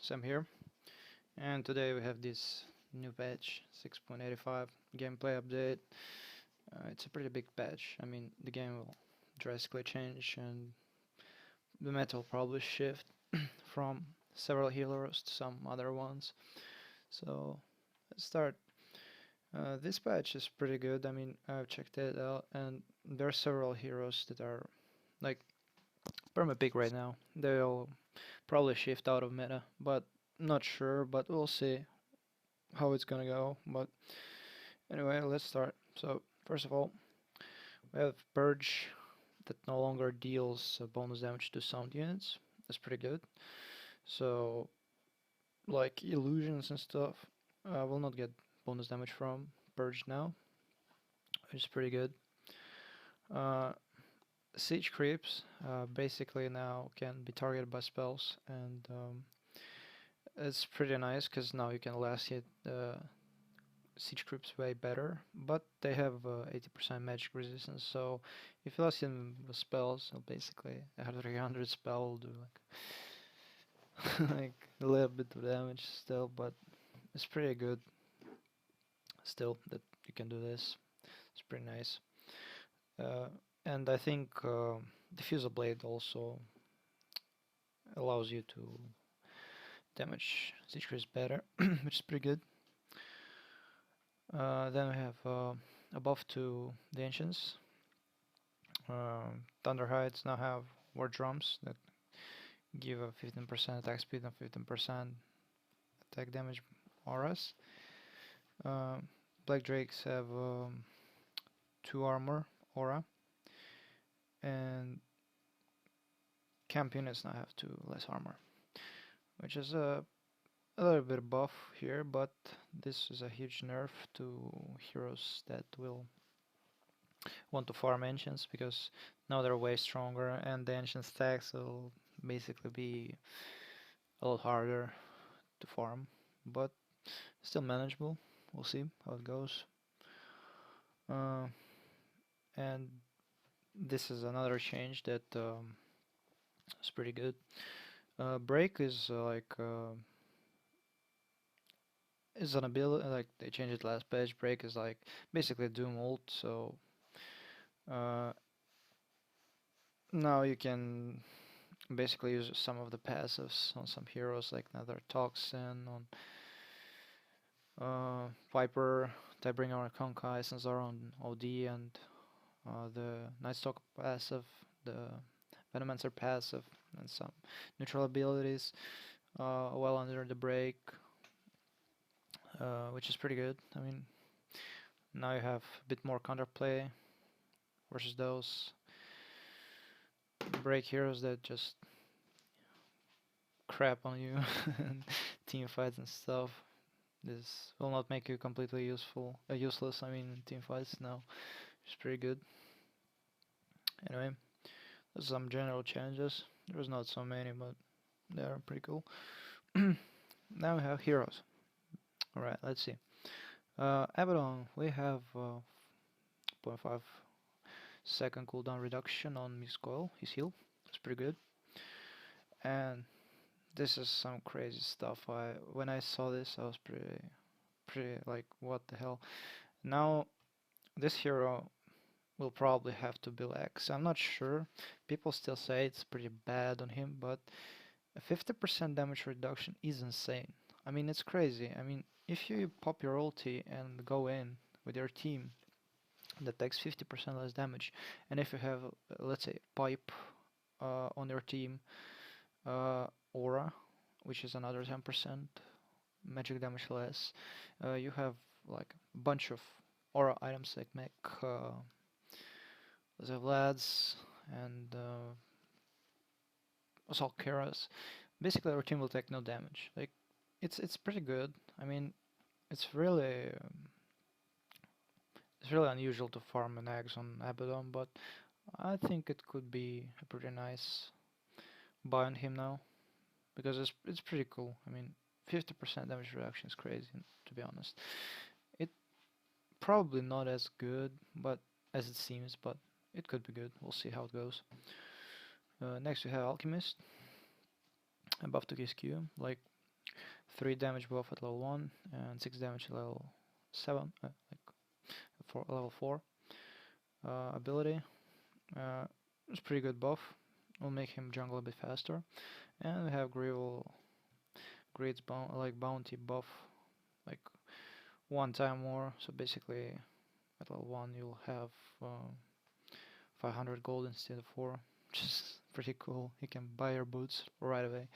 Sam here, and today we have this new patch 6.85 gameplay update. It's a pretty big patch. I mean, the game will drastically change, and the meta will probably shift from several healers to some other ones. So let's start. This patch is pretty good. I mean, I've checked it out, and there are several heroes that are like perma big right now. They'll probably shift out of meta, but not sure. But we'll see how it's gonna go. But anyway, let's start. So first of all, we have Purge that no longer deals bonus damage to sound units. That's pretty good. So like illusions and stuff, will not get bonus damage from Purge now, which is pretty good. Uh, Siege creeps basically now can be targeted by spells, and it's pretty nice because now you can last hit siege creeps way better, but they have 80% magic resistance. So if you last hit them with spells, so basically a 300 spell will do like like a little bit of damage still, but it's pretty good still that you can do this. It's pretty nice. Uh, and I think Diffusal Blade also allows you to damage siege creeps better, which is pretty good. Then we have above to the Ancients. Thunderhides now have War Drums that give a 15% attack speed and 15% attack damage auras. Black Drakes have 2 armor aura, and camp units now have 2 less armor, which is a little bit buff here, but this is a huge nerf to heroes that will want to farm ancients, because now they're way stronger and the ancient stacks will basically be a lot harder to farm, but still manageable. We'll see how it goes. And this is another change that is pretty good. Break is is an ability, like they changed it last patch. Break is like basically Doom ult, so uh, now you can basically use some of the passives on some heroes, like another Toxin on Viper, Tidebringer on Conkai, Sanzar on OD, and the Nightstalker passive, the Venomancer passive, and some neutral abilities well under the break, which is pretty good. I mean, now you have a bit more counterplay versus those break heroes that just crap on you and team fights and stuff. This will not make you completely useless. I mean, in team fights now, it's pretty good. Anyway, there's some general changes. There's not so many, but they're pretty cool. Now we have heroes. Alright, let's see. Abaddon, we have 0.5 second cooldown reduction on Mist Coil, his heal. That's pretty good. And this is some crazy stuff. When I saw this, I was pretty like, what the hell. Now this hero will probably have to be X. I'm not sure. People still say it's pretty bad on him, but a 50% damage reduction is insane. I mean, it's crazy. I mean, if you pop your ulti and go in with your team, that takes 50% less damage, and if you have, let's say, pipe on your team, aura, which is another 10% magic damage less, you have like a bunch of aura items like mech, Vlads, and assault Keras. Basically, our team will take no damage. Like, it's pretty good. I mean, it's really it's really unusual to farm an eggs on Abaddon, but I think it could be a pretty nice buy on him now, because it's pretty cool. I mean, 50% damage reduction is crazy, to be honest. It probably not as good, but as it seems, but it could be good. We'll see how it goes. Next we have Alchemist, above to his Q. Like, 3 damage buff at level 1 and 6 damage at level 7, like for level 4 ability. Uh, it's pretty good buff. Will make him jungle a bit faster. And we have Great's bounty buff, like 1 time more. So basically, at level 1 you'll have 500 gold instead of 4, which is pretty cool. You can buy your boots right away,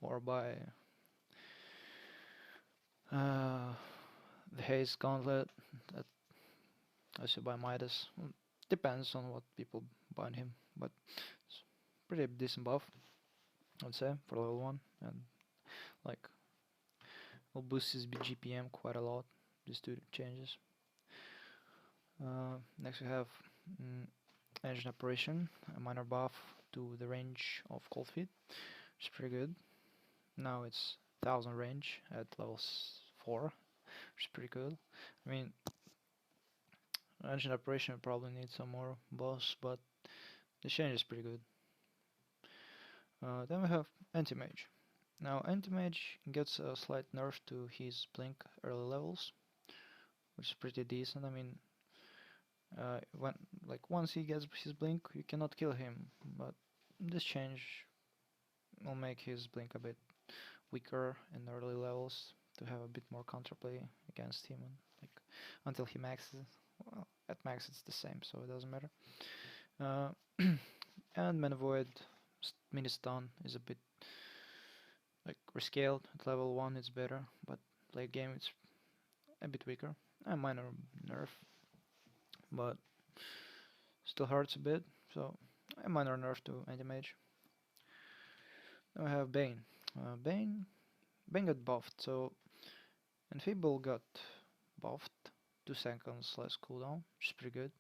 or buy uh, the Haze Gauntlet that lets you buy Midas. Depends on what people buy on him, but it's pretty decent buff, I'd say, for level 1, and like will boost his GPM quite a lot. These two changes. Next we have mm, Engine Operation, a minor buff to the range of Cold Feet, which is pretty good. Now it's 1000 range at level 4, which is pretty good. I mean, Engine Operation probably needs some more buffs, but the change is pretty good. Then we have Anti-Mage. Now Anti-Mage gets a slight nerf to his blink early levels, which is pretty decent. I mean, when once he gets his blink, you cannot kill him, but this change will make his blink a bit weaker in early levels to have a bit more counterplay against him, and like until he maxes. Well, at max it's the same, so it doesn't matter. And Mana Void mini stun is a bit like rescaled. At level 1 it's better, but late game it's a bit weaker. A minor nerf, but still hurts a bit, so a minor nerf to anti-mage. Then we have Bane. Bane got buffed, so Enfeeble got buffed, 2 seconds less cooldown, which is pretty good.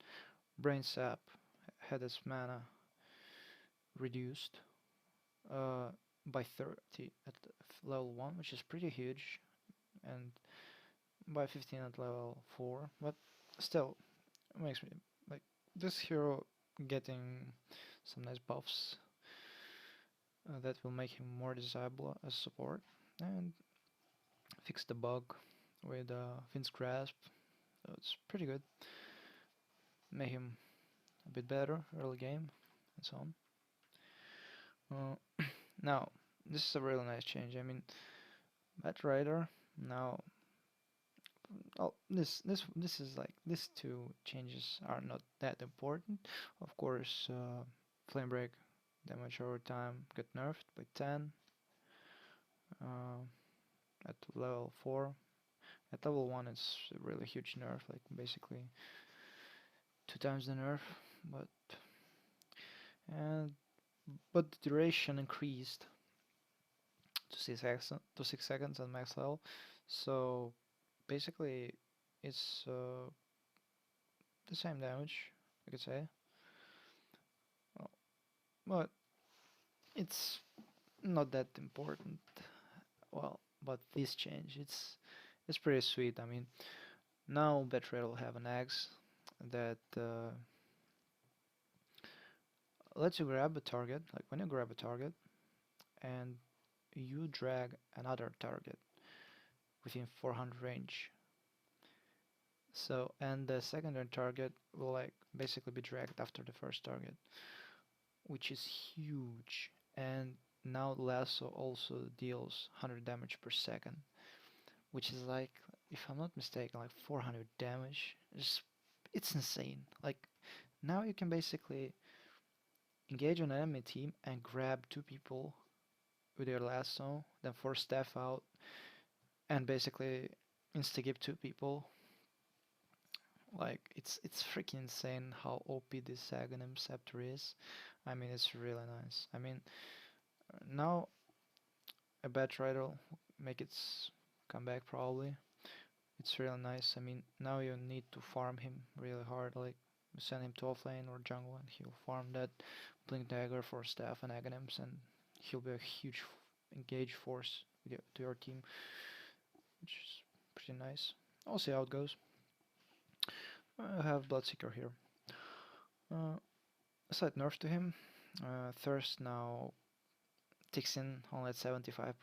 Brain Sap had its mana reduced by 30 at level 1, which is pretty huge, and by 15 at level 4, but still, it makes me like this hero getting some nice buffs that will make him more desirable as support, and fix the bug with Finn's Grasp, so it's pretty good. Make him a bit better early game, and so on. Now, this is a really nice change. I mean, Bat Rider now. Oh, this is like these two changes are not that important. Of course, Flame Break damage over time got nerfed by 10 uh, at level 4. At level 1 it's a really huge nerf, like basically 2 times the nerf, but and but the duration increased to 6 seconds at max level, so basically it's the same damage, I could say. Well, but it's not that important. Well, but this change, it's pretty sweet. I mean, now Betrayal will have an axe that lets you grab a target. Like when you grab a target and you drag another target within 400 range. So, and the secondary target will like basically be dragged after the first target, which is huge. And now Lasso also deals 100 damage per second, which is like, if I'm not mistaken, like 400 damage. It's insane. Like now you can basically engage an enemy team and grab 2 people with your lasso, then force staff out, and basically insta-give 2 people. Like it's freaking insane how OP this Aghanim Scepter is. I mean, it's really nice. I mean, now a bad rider will make its comeback probably. It's really nice. I mean, now you need to farm him really hard. Like send him to offlane or jungle, and he'll farm that blink dagger for staff and Aghanims, and he'll be a huge engage force to your team, which is pretty nice. I'll see how it goes. I have Bloodseeker here. A slight nerf to him. Thirst now ticks in only at 75%,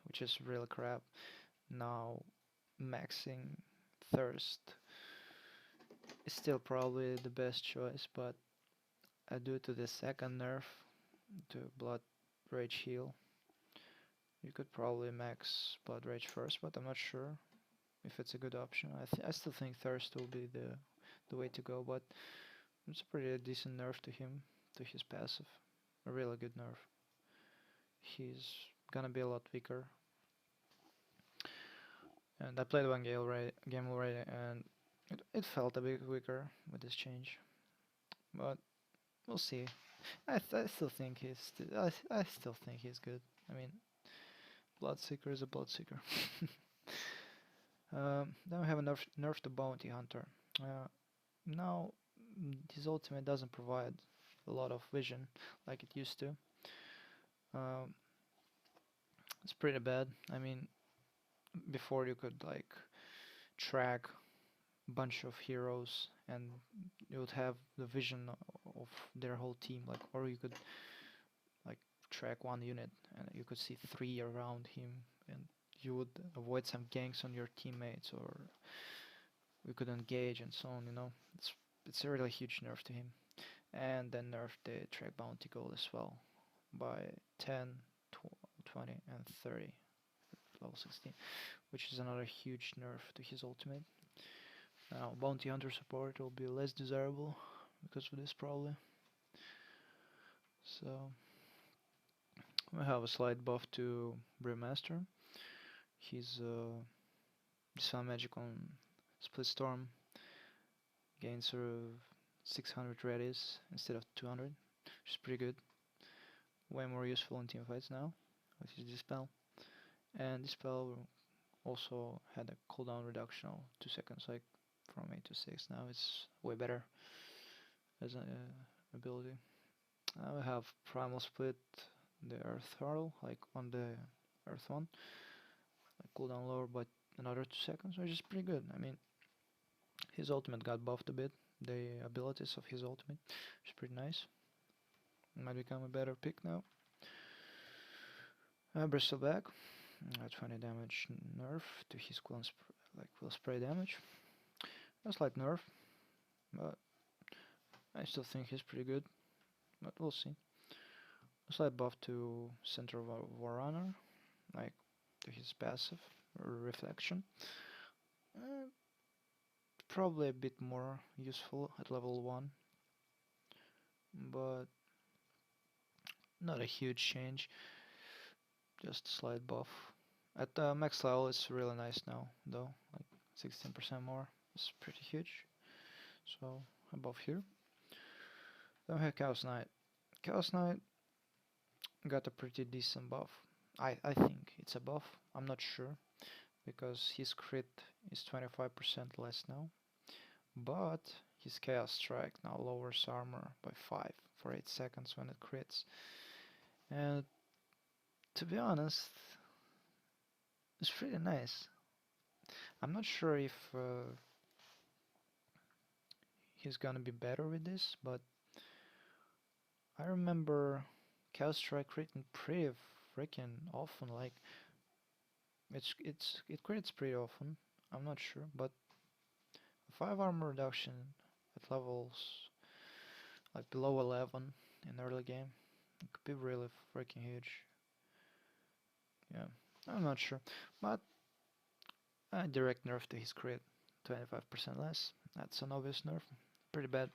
which is really crap. Now maxing thirst is still probably the best choice, but due to the second nerf to blood rage heal, you could probably max blood rage first, but I'm not sure if it's a good option. I still think thirst will be the way to go, but it's a pretty decent nerf to him, to his passive. A really good nerf. He's gonna be a lot weaker. And I played one game already, and it felt a bit weaker with this change. But we'll see. I still think I still think he's good. I mean, Bloodseeker is a Bloodseeker. Then we have a nerf to Bounty Hunter. Now his ultimate doesn't provide a lot of vision like it used to. Um, it's pretty bad. I mean, before you could like track a bunch of heroes and you would have the vision of their whole team, like, or you could like track one unit and you could see three around him, and you would avoid some ganks on your teammates, or we could engage and so on. It's a really huge nerf to him. And then nerf the track bounty goal as well by 10, 20, and 30 level 16, which is another huge nerf to his ultimate. Now bounty hunter support will be less desirable because of this probably. So we have a slight buff to Brewmaster. He's Dispel Magic on Split Storm gains sort of 600 radius instead of 200, which is pretty good. Way more useful in teamfights now with his Dispel. And Dispel also had a cooldown reduction of 2 seconds, like from 8 to 6. Now it's way better as an ability. Now we have Primal Split, the Earth Hurl, like on the Earth one, like cooldown lower but another 2 seconds, which is pretty good. I mean, his ultimate got buffed a bit, the abilities of his ultimate, which is pretty nice. Might become a better pick now. Bristleback, 20 damage nerf to his will spray damage. A slight nerf, but I still think he's pretty good. But we'll see. A slight buff to Center of Warrunner, like to his passive reflection. Uh, Probably a bit more useful at level 1, but not a huge change, just a slight buff. At max level it's really nice now though, like 16% more, it's pretty huge. So above here. Then we have Chaos Knight. Chaos Knight got a pretty decent buff. I think it's a buff, I'm not sure, because his crit is 25% less now. But his Chaos Strike now lowers armor by 5 for 8 seconds when it crits. And to be honest, it's pretty nice. I'm not sure if he's gonna be better with this, but I remember Chaos Strike critting pretty freaking often. Like it crits pretty often. I'm not sure, but 5 armor reduction at levels like below 11 in early game, it could be really freaking huge. Yeah, I'm not sure, but a direct nerf to his crit, 25% less. That's an obvious nerf, pretty bad.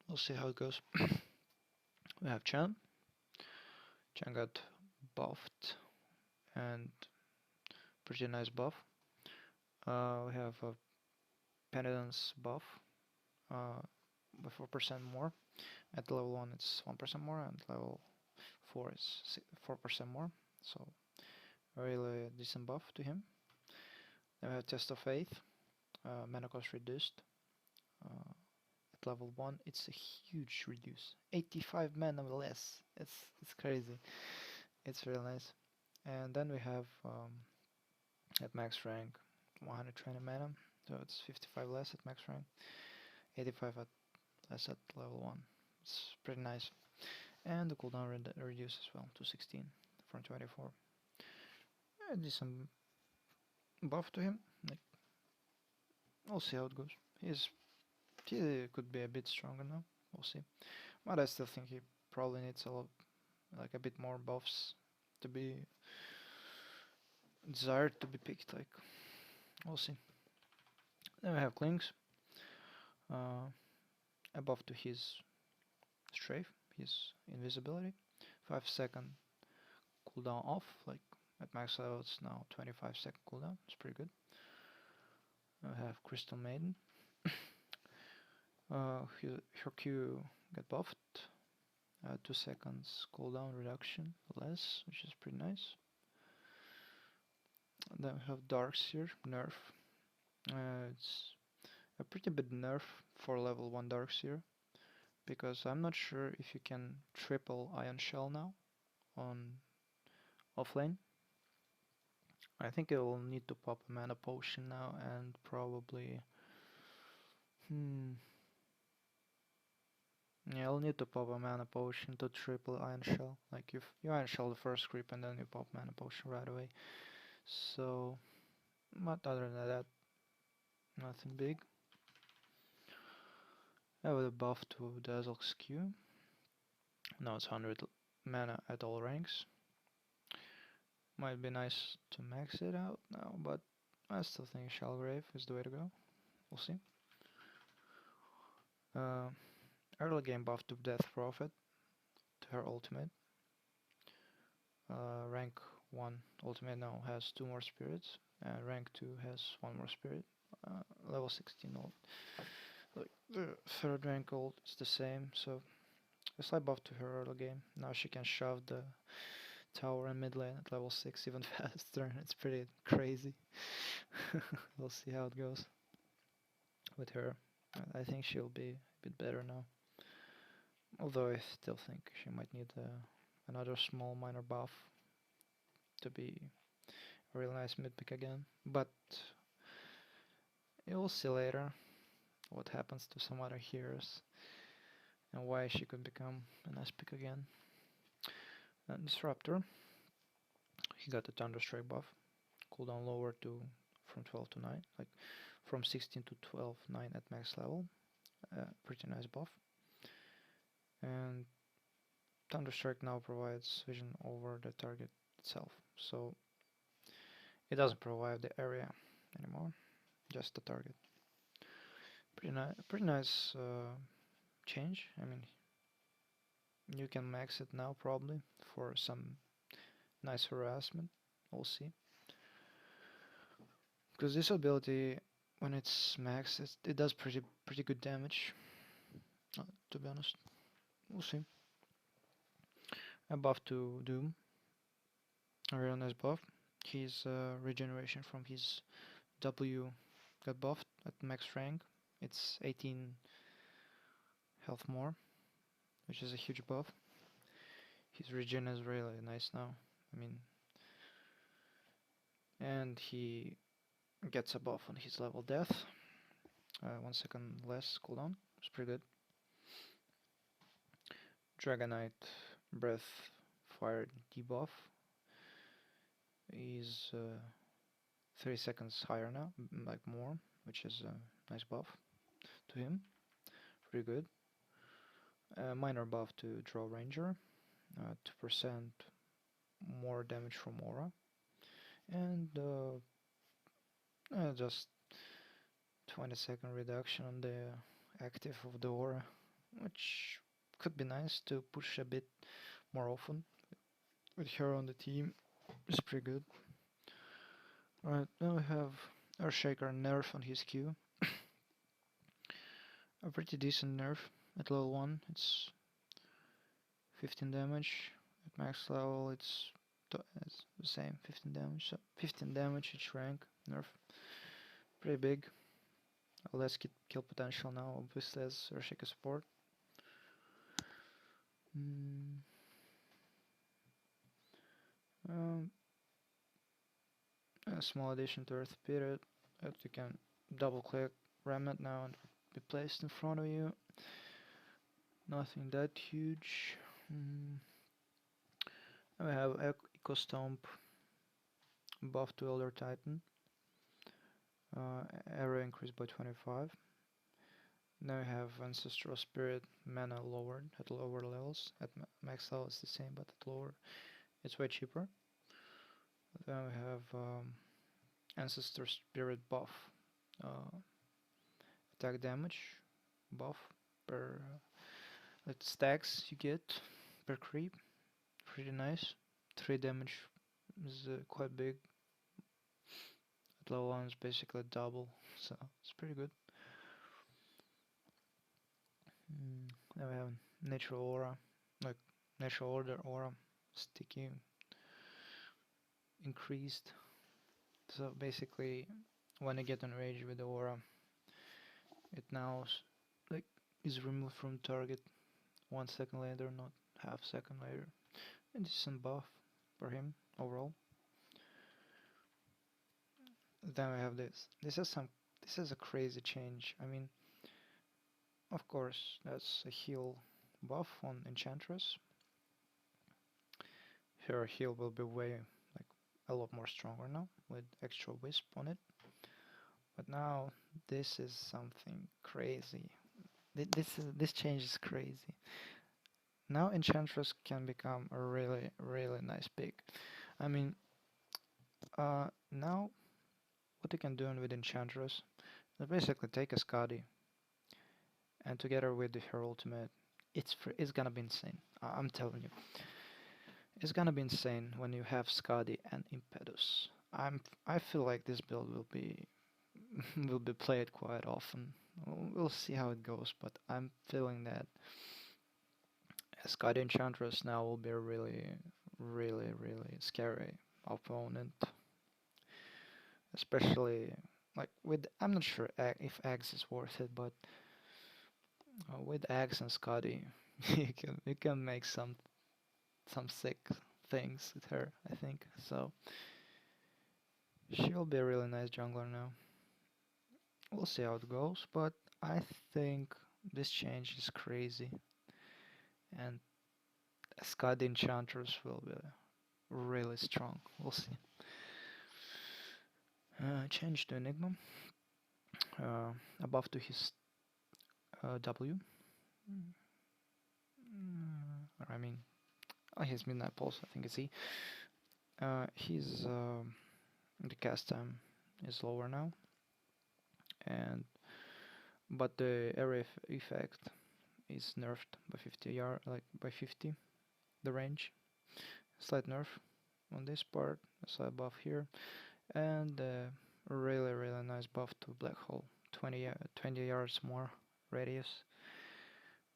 We'll see how it goes. We have Chan. Chan got buffed, and pretty nice buff. We have a Penitence buff, by 4% more. At level 1 it's 1% more, and level 4 is 4% more. So really decent buff to him. Then we have Test of Faith, mana cost reduced. At level 1 it's a huge reduce, 85 mana less. It's crazy. It's really nice. And then we have at max rank 120 mana, so it's 55 less at max rank, 85 less at level 1. It's pretty nice. And the cooldown reduced as well to 16 from 24. A decent buff to him. Like, we'll see how it goes. He could be a bit stronger now. We'll see. But I still think he probably needs a bit more buffs to be desired to be picked. Like, we'll see. Then we have Klings. Uh, a buff to his strafe, his invisibility. 5-second cooldown off. Like at max level, it's now 25-second cooldown. It's pretty good. We have Crystal Maiden. Her Q got buffed. 2 seconds cooldown reduction less, which is pretty nice. And then we have Darkseer nerf. It's a pretty big nerf for level 1 Darkseer, because I'm not sure if you can triple Ion Shell now on offlane. I think it will need to pop a mana potion now and probably yeah, I'll need to pop a mana potion to triple Iron Shell. Like if you Iron Shell the first creep and then you pop mana potion right away. So, but other than that, nothing big. I have a buff to Dazzle's Q. Now it's 100 mana at all ranks. Might be nice to max it out now, but I still think Shellgrave is the way to go. We'll see. Early game buff to Death Prophet to her ultimate. Rank 1 ultimate now has 2 more spirits. Rank 2 has 1 more spirit. Level 16 ult. Like the third rank ult is the same, so a slight buff to her early game. Now she can shove the tower and mid lane at level 6 even faster. It's pretty crazy. We'll see how it goes with her. I think she'll be a bit better now. Although I still think she might need another small minor buff to be a real nice mid pick again. But you'll see later what happens to some other heroes and why she could become a nice pick again. And Disruptor, he got the Thunderstrike buff, cooldown lower to from 12 to 9, like from 16 to 12, 9 at max level. Pretty nice buff. And Thunderstrike now provides vision over the target itself, so it doesn't provide the area anymore, just the target. Pretty nice change. I mean, you can max it now probably for some nice harassment. We'll see. Because this ability, when it's maxed, it does pretty good damage. To be honest, we'll see. A buff to Doom. A real nice buff. His regeneration from his W got buffed at max rank. It's 18 health more, which is a huge buff. His regen is really nice now. I mean, and he gets a buff on his level death. 1 second less cooldown. It's pretty good. Dragonite breath fire debuff is 3 seconds higher now, like more, which is a nice buff to him. Pretty good. Minor buff to Draw Ranger, 2% more damage from aura, and just 20-second reduction on the active of the aura, which could be nice to push a bit more often with her on the team. It's pretty good. Right, now we have Earthshaker nerf on his Q. A pretty decent nerf at level 1. It's 15 damage. At max level it's the same, 15 damage. So 15 damage each rank nerf. Pretty big. Less kill potential now, obviously, as Earthshaker support. A small addition to Earth Spirit that you can double click Remnant now and be placed in front of you. Nothing that huge. Mm, we have Eco Stomp buff to Elder Titan. Area increased by 25. Now we have Ancestral Spirit mana lowered at lower levels. At max level it's the same, but at lower it's way cheaper. Then we have Ancestor Spirit buff. Uh, Attack damage buff per it stacks you get per creep. Pretty nice. 3 damage is quite big. At level 1 is basically double, so it's pretty good. Then we have Natural Aura, like Natural Order Aura, sticky increased. So basically, when you get enraged with the aura, it now like is removed from target 1 second later, not half second later. A decent buff for him overall. Then we have this. This is a crazy change. I mean, of course, that's a heal buff on Enchantress. Her heal will be way like a lot more stronger now with extra wisp on it. But now this is something crazy. This change is crazy. Now Enchantress can become a really nice pick. I mean, now what you can do with Enchantress is basically take a Skadi and together with her ultimate, it's gonna be insane. I'm telling you, it's gonna be insane when you have Skadi and Impetus. I feel like this build will be will be played quite often. We'll see how it goes, but I'm feeling that Skadi Enchantress now will be a really scary opponent, especially like with I'm not sure if Axe is worth it, but with Axe and Skadi, you can make some sick things with her. I think so. She'll be a really nice jungler now. We'll see how it goes, but I think this change is crazy, and Skadi Enchantress will be really strong. We'll see. Change to Enigma. Above to his W. I mean, his Midnight Pulse, I think it's E. His the cast time is lower now, and but the area effect is nerfed by 50 yard, like by 50. The range, slight nerf on this part, a slight buff here, and really nice buff to Black Hole, 20 yards more radius.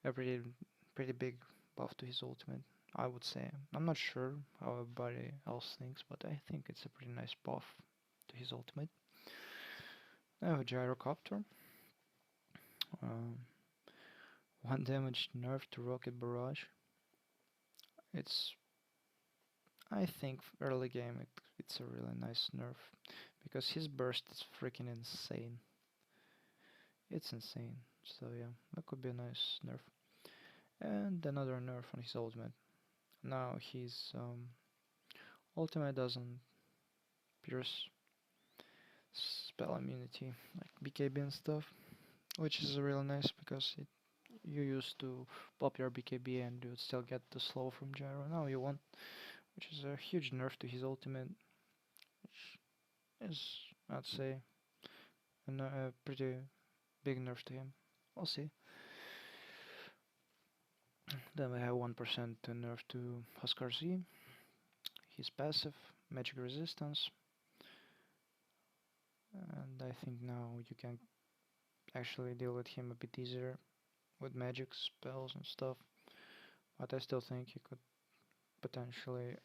A pretty big buff to his ultimate, I would say. I'm not sure how everybody else thinks, but I think it's a pretty nice buff to his ultimate. I have a Gyrocopter. Um, 1 damage nerf to Rocket Barrage. It's, I think, early game it's a really nice nerf because his burst is freaking insane. It's insane. So yeah, that could be a nice nerf. And another nerf on his ultimate. Now his ultimate doesn't pierce spell immunity like BKB and stuff, which is really nice because you used to pop your BKB and you would still get the slow from Gyro. Now you won't, which is a huge nerf to his ultimate, which is, I'd say, a pretty big nerf to him. We'll see. Then we have 1% nerf to Huskar Z. His passive, magic resistance. And I think now you can actually deal with him a bit easier with magic spells and stuff. But I still think he could potentially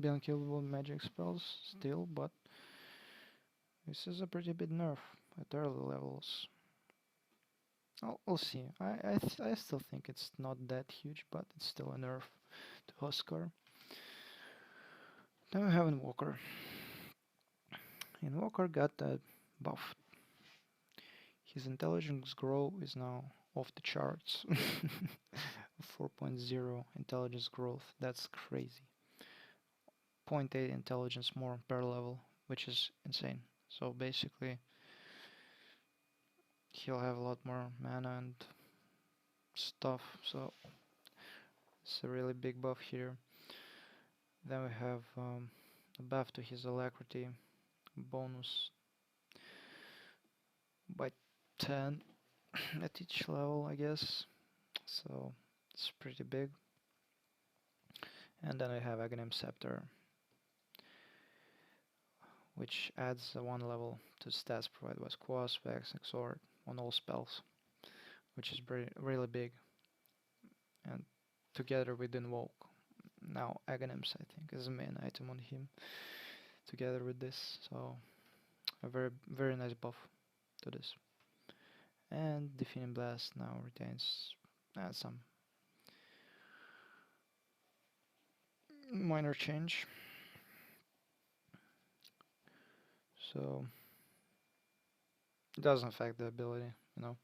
be unkillable with magic spells still, but this is a pretty big nerf at early levels. We'll see. I still think it's not that huge, but it's still a nerf to Huskar. Then we have Invoker. Invoker got that buff. His intelligence grow is now off the charts. 4.0 intelligence growth. That's crazy. zero point 0.8 intelligence more per level, which is insane. So basically, he'll have a lot more mana and stuff. So it's a really big buff here. Then we have a buff to his alacrity, bonus by 10 at each level, I guess. So it's pretty big. And then I have Aghanim Scepter, which adds one level to stats provided by Squash, Specs, Exort on all spells, which is really big. And together with Invoke, now Aghanims I think is the main item on him, together with this. So a very nice buff to this. And Deafening Blast now retains some minor change. So it doesn't affect the ability, you know.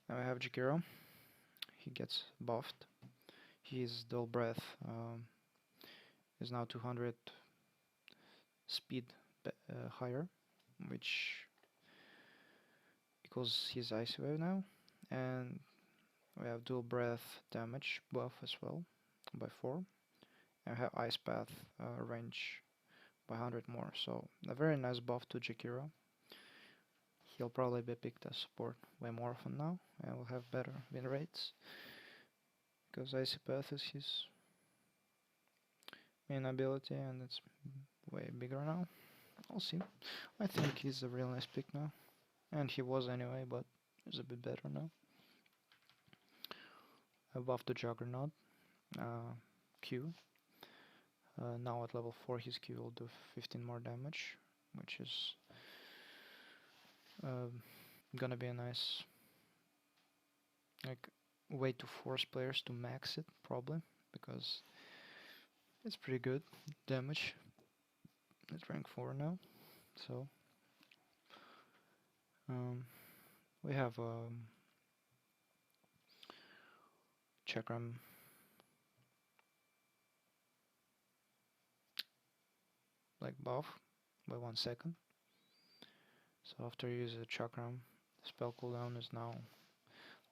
Now I have Jakiro. He gets buffed. His dual breath is now 200 speed higher, which equals his icy wave now. And we have dual breath damage buff as well by 4. And we have ice path range by 100 more. So a very nice buff to Jakiro. He'll probably be picked as support way more often now, and will have better win rates, because Icy Path is his main ability, and it's way bigger now. I'll see. I think he's a real nice pick now, and he was anyway, but he's a bit better now. I buffed the Juggernaut Q. Now at level 4 his Q will do 15 more damage, which is gonna be a nice way to force players to max it, probably, because it's pretty good damage. It's rank 4 now, so we have Chakram like buff by 1 second. So after you use a Chakram, the spell cooldown is now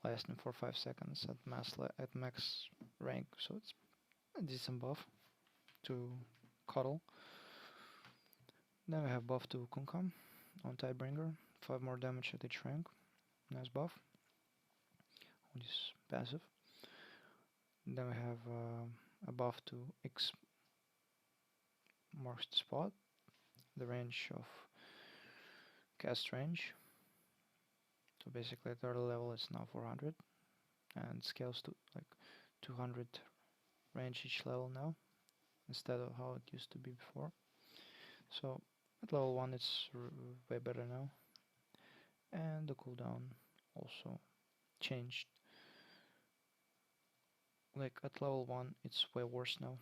lasting for 5 seconds at max rank, so it's a decent buff to Cuddle. Then we have buff to Kunkam on Tidebringer, 5 more damage at each rank. Nice buff on this passive. Then we have a buff to X marks the spot, the range of cast range. So basically third level is now 400 and scales to like 200 range each level now, instead of how it used to be before. So at level 1 it's way better now, and the cooldown also changed. Like at level 1 it's way worse now,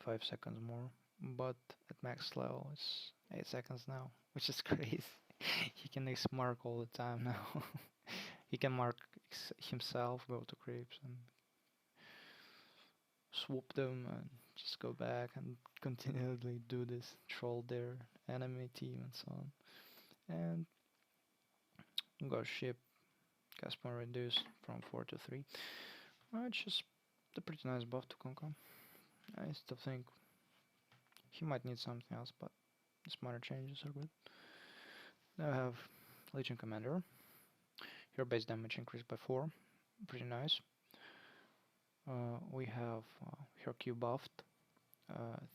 5 seconds more, but at max level it's 8 seconds now, which is crazy. He can mark all the time now. He can mark himself, go to creeps and swoop them and just go back and continually do this, troll their enemy team and so on. And got ship cast point reduced from 4 to 3. It's just a pretty nice buff to Concom. I still think he might need something else, but the minor changes are good. Now I have Legion Commander. Your base damage increased by 4. Pretty nice. We have her Q buffed.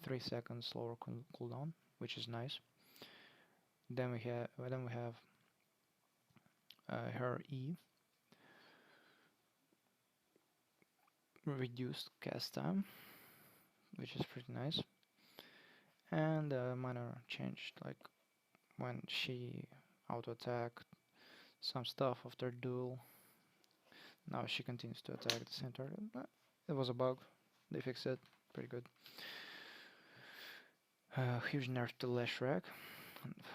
3 seconds slower cooldown, which is nice. Then we have her E reduced cast time, which is pretty nice. And minor changed, like when she auto attacked some stuff after duel. Now she continues to attack the same target. It was a bug. They fixed it. Pretty good. Huge nerf to Leshrac.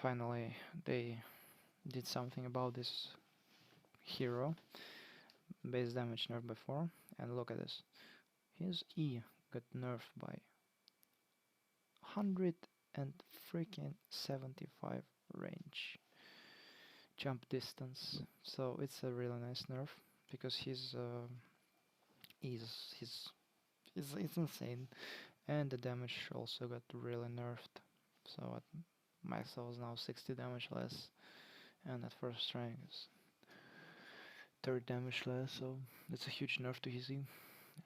Finally, they did something about this hero. base damage nerfed by 4, and look at this. His E got nerfed by 100 and freaking 75 range jump distance. So it's a really nice nerf because he's he's it's insane, and the damage also got really nerfed. So at max level is now 60 damage less, and at first rank is 30 damage less. So it's a huge nerf to his E,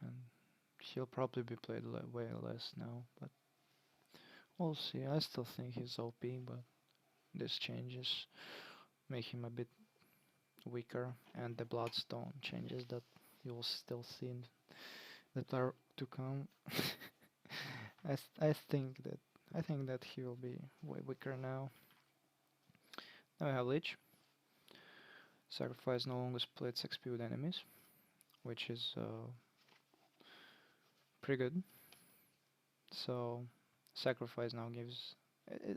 and he'll probably be played way less now. But we'll see. I still think he's OP, but these changes make him a bit weaker, and the Bloodstone changes that you will still see that are to come. I think that he will be way weaker now. Now we have Leech. Sacrifice no longer splits XP with enemies, which is pretty good. So Sacrifice now gives a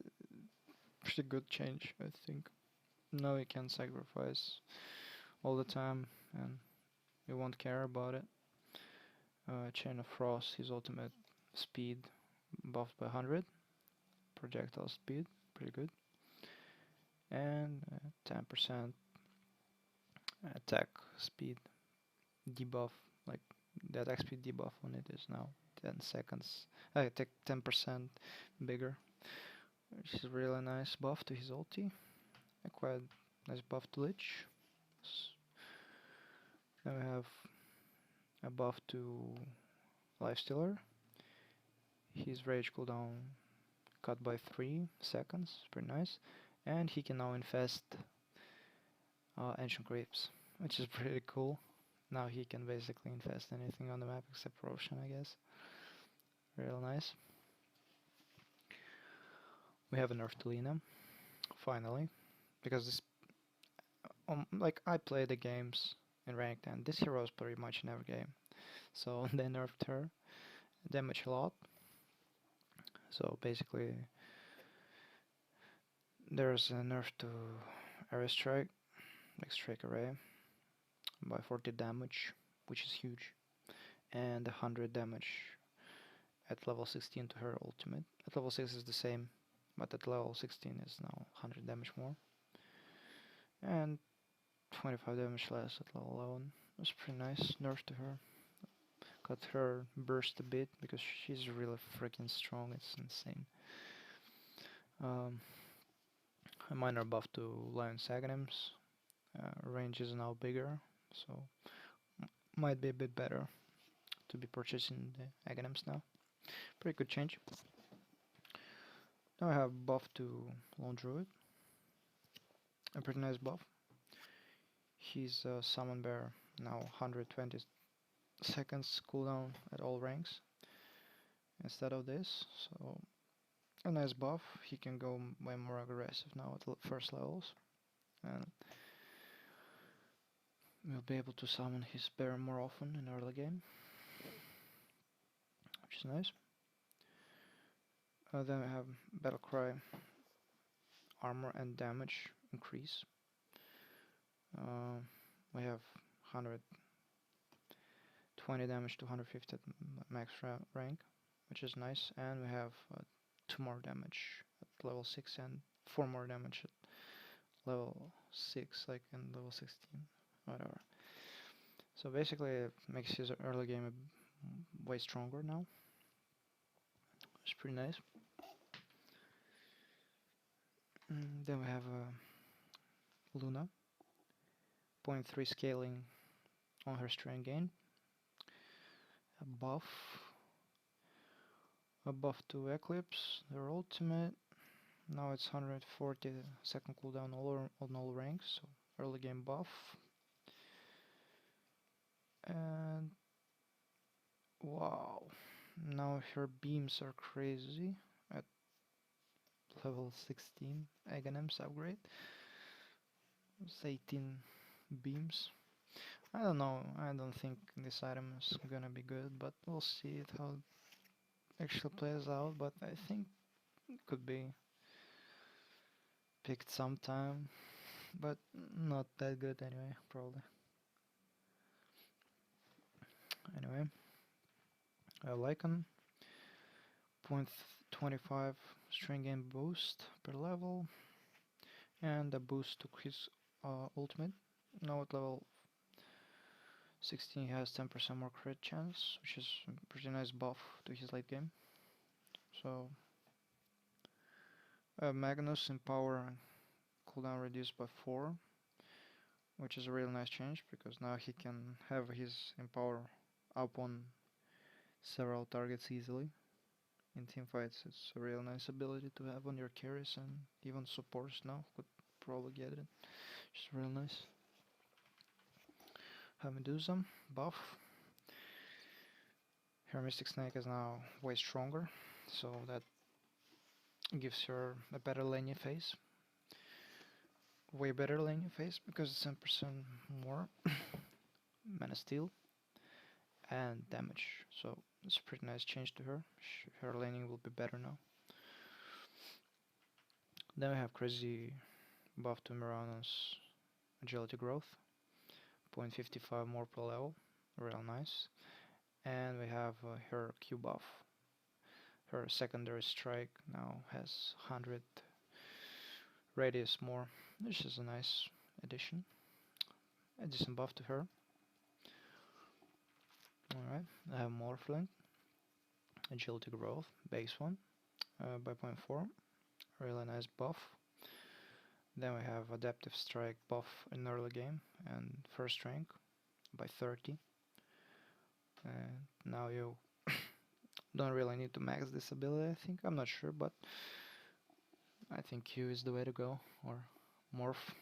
pretty good change, I think. Now you can sacrifice all the time, and you won't care about it. Chain of Frost, his ultimate speed buffed by 100, projectile speed, pretty good, and 10% attack speed debuff, like the attack speed debuff on it is now 10 seconds, take 10% bigger, which is a really nice buff to his ulti, a quite nice buff to Lich. Then we have a buff to Lifestealer. His rage cooldown cut by 3 seconds, pretty nice. And he can now infest Ancient Creeps, which is pretty cool. Now he can basically infest anything on the map except Roshan, I guess. Real nice. We have a nerf to Lina, finally, because this, like I play the games in ranked, and this hero is pretty much in every game. So they nerfed her, damage a lot. So basically, there's a nerf to Array Strike, like Strike Array, by 40 damage, which is huge, and 100 damage at level 16 to her ultimate. At level 6 is the same, but at level 16 is now 100 damage more. And 25 damage less at level 11. That's pretty nice nerf to her. Got her burst a bit because she's really freaking strong, it's insane. A minor buff to Lion's Aghanim's. Range is now bigger, so might be a bit better to be purchasing the Aghanims now. Pretty good change. Now I have buff to Lone Druid. A pretty nice buff. He's a Summon Bear, now 120 seconds cooldown at all ranks instead of this, so a nice buff. He can go way more aggressive now at the first levels, and we'll be able to summon his bear more often in early game, which is nice. Then we have Battle Cry, armor and damage increase. We have 120 damage to 150 at max rank, which is nice, and we have 2 more damage at level 6 and 4 more damage at level 6, like in level 16, whatever. So basically it makes his early game way stronger now. It's pretty nice. Then we have Luna, 0.3 scaling on her strength gain. A buff to Eclipse, their ultimate. Now it's 140 second cooldown on all ranks, so early game buff. And wow, now her beams are crazy at level 16. Aghanim's upgrade. It's 18 beams. I don't know, I don't think this item is gonna be good, but we'll see it how it actually plays out, but I think it could be picked sometime, but not that good anyway, probably. Anyway, Lycan, 0.25 string game boost per level, and a boost to his ultimate. Now at level 16 he has 10% more crit chance, which is a pretty nice buff to his late game. So Magnus in power cooldown reduced by 4, which is a really nice change because now he can have his empower up on several targets easily. In team fights, it's a real nice ability to have on your carries, and even supports now could probably get it. It's real nice. Have Medusa buff. Her Mystic Snake is now way stronger, so that gives her a better laning phase. Way better laning phase because it's 10% more mana steal and damage. So it's a pretty nice change to her. Her laning will be better now. Then we have crazy buff to Mirana's agility growth, 0.55 more per level, real nice. And we have her Q buff. Her secondary strike now has 100 radius more, which is a nice addition. A decent buff to her. Alright, I have Morphling, agility growth, base one, by 0.4, really nice buff. Then we have adaptive strike buff in early game and first rank by 30. And now you don't really need to max this ability, I think. I'm not sure, but I think Q is the way to go, or morph.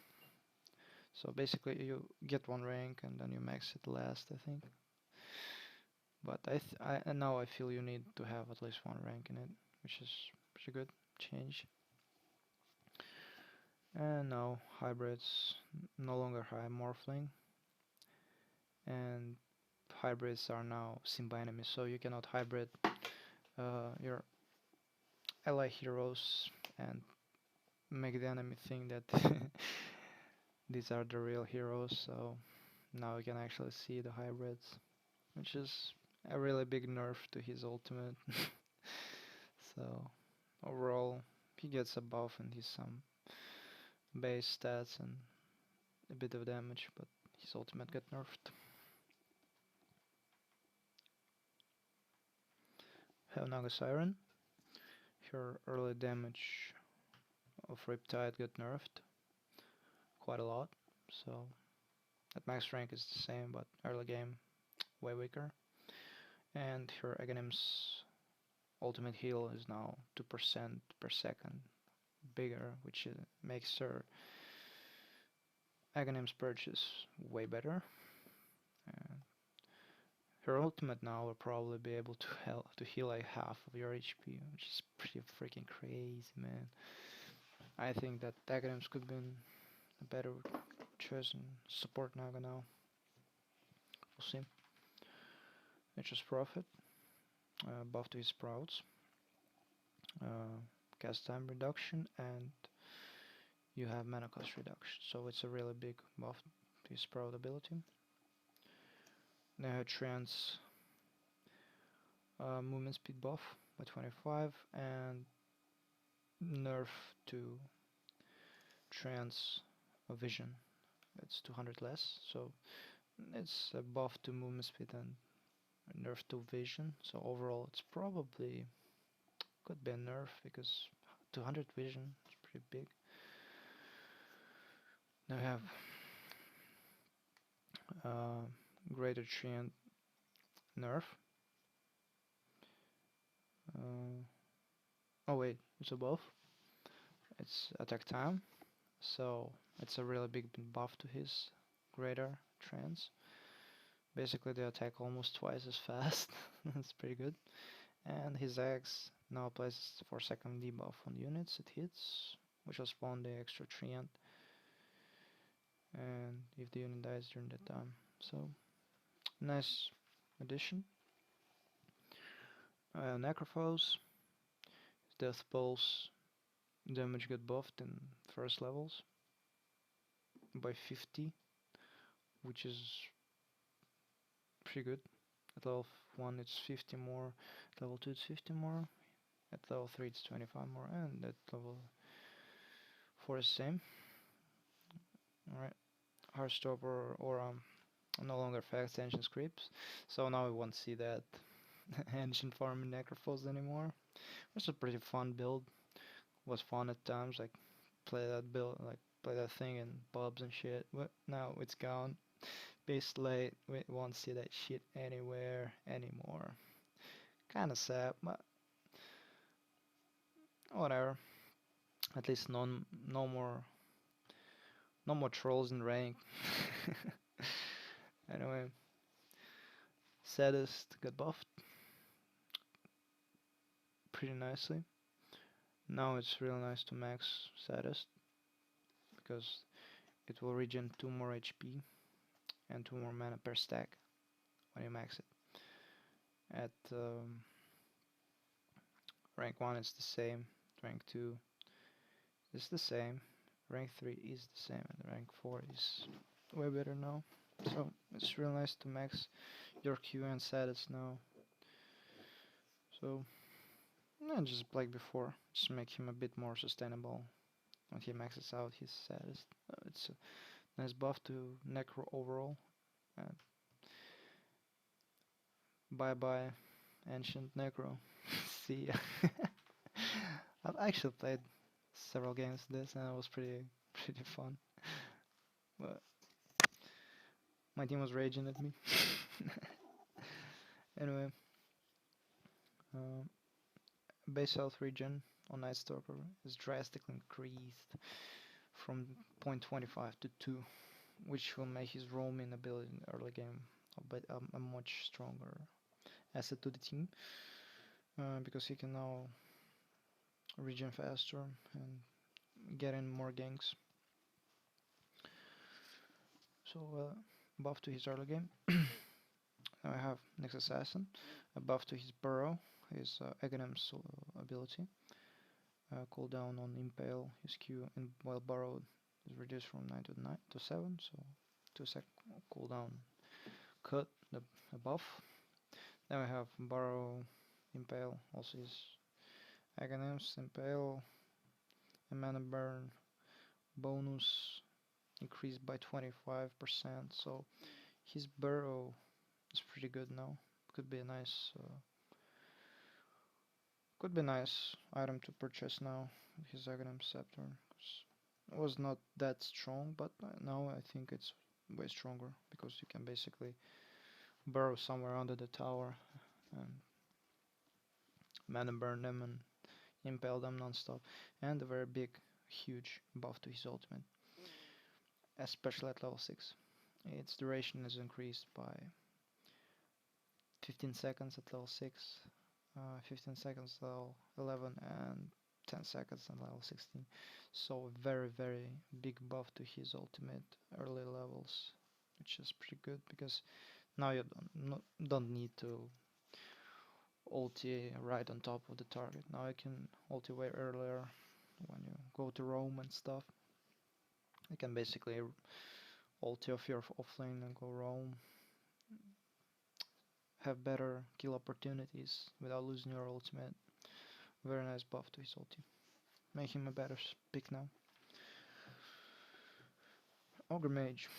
So basically you get one rank and then you max it last, I think. But and now I feel you need to have at least one rank in it, which is pretty good change. And now hybrids no longer high morphling, and hybrids are now Simba enemies, so you cannot hybrid your ally heroes and make the enemy think that these are the real heroes. So now you can actually see the hybrids, which is a really big nerf to his ultimate. So overall he gets a buff and he's some base stats and a bit of damage, but his ultimate got nerfed. Have Naga Siren. Her early damage of Riptide got nerfed quite a lot, so at max rank is the same, but early game way weaker. And her Aghanim's ultimate heal is now 2% per second bigger, which makes her Aghanim's purchase way better. And her ultimate now will probably be able to heal like half of your HP, which is pretty freaking crazy, man. I think that Aghanim's could be a better choice in support Naga now. We'll see. Nature's Prophet, buff to his sprouts, cast time reduction, and you have mana cost reduction. So it's a really big buff to his sprout ability. Now Trance movement speed buff by 25 and nerf to Trance vision. It's 200 less, so it's a buff to movement speed and a nerf to vision. So overall, it's probably could be a nerf because 200 vision is pretty big. Now we have greater treant nerf. Oh wait, it's a buff. It's attack time, so it's a really big buff to his greater trance. Basically they attack almost twice as fast. That's pretty good. And his axe now applies 4-second debuff on units it hits, which will spawn the extra treant, and if the unit dies during that time. So nice addition. Necrophos, death pulse damage got buffed in first levels by 50, which is pretty good. At level 1 it's 50 more, at level 2 it's 50 more, at level 3 it's 25 more, and at level 4 is the same. Alright, Heartstopper or no longer affects ancient scripts, so now we won't see that ancient farm in Necrophos anymore. It's a pretty fun build, was fun at times, like play that build, like play that thing in pubs and shit, but now it's gone. Base late, we won't see that shit anywhere anymore. Kinda sad, but whatever. At least no more trolls in rank. Anyway, Saddest got buffed pretty nicely. Now it's real nice to max Saddest because it will regen 2 more HP and 2 more mana per stack when you max it. At rank 1 it's the same, rank 2 is the same, rank 3 is the same, and rank 4 is way better now. So it's real nice to max your Q and Saddest now. So yeah, just like before, just make him a bit more sustainable when he maxes out his Saddest. It's a nice buff to Necro overall. And bye bye, Ancient Necro. See ya. I've actually played several games of this and it was pretty fun. But my team was raging at me. Anyway, uh, base health regen on Night Stalker is drastically increased from 0.25 to 2, which will make his roaming ability in the early game a much stronger asset to the team, because he can now regen faster and get in more ganks. So buff to his early game. Now I have Next Assassin, a buff to his Burrow, his Aghanim's ability. Cooldown on Impale, his Q, and while Burrow is reduced from 9 to 7, so 2 sec cooldown cut the buff. Then we have Burrow, Impale, also his Aghanim's, Impale, and Mana Burn bonus increased by 25%, so his Burrow is pretty good now. Could be a nice item to purchase now. His Aghanim Scepter. It was not that strong, but now I think it's way stronger because you can basically burrow somewhere under the tower and mana burn them and impale them non-stop, and a very big, huge buff to his ultimate, especially at level 6. Its duration is increased by 15 seconds at level 6, 15 seconds at level 11, and 10 seconds at level 16. So very big buff to his ultimate early levels, which is pretty good because now you don't need to ulti right on top of the target. Now you can ulti way earlier when you go to roam and stuff. You can basically ulti off your offlane and go roam. Have better kill opportunities without losing your ultimate. Very nice buff to his ulti. Make him a better pick now. Ogre Mage.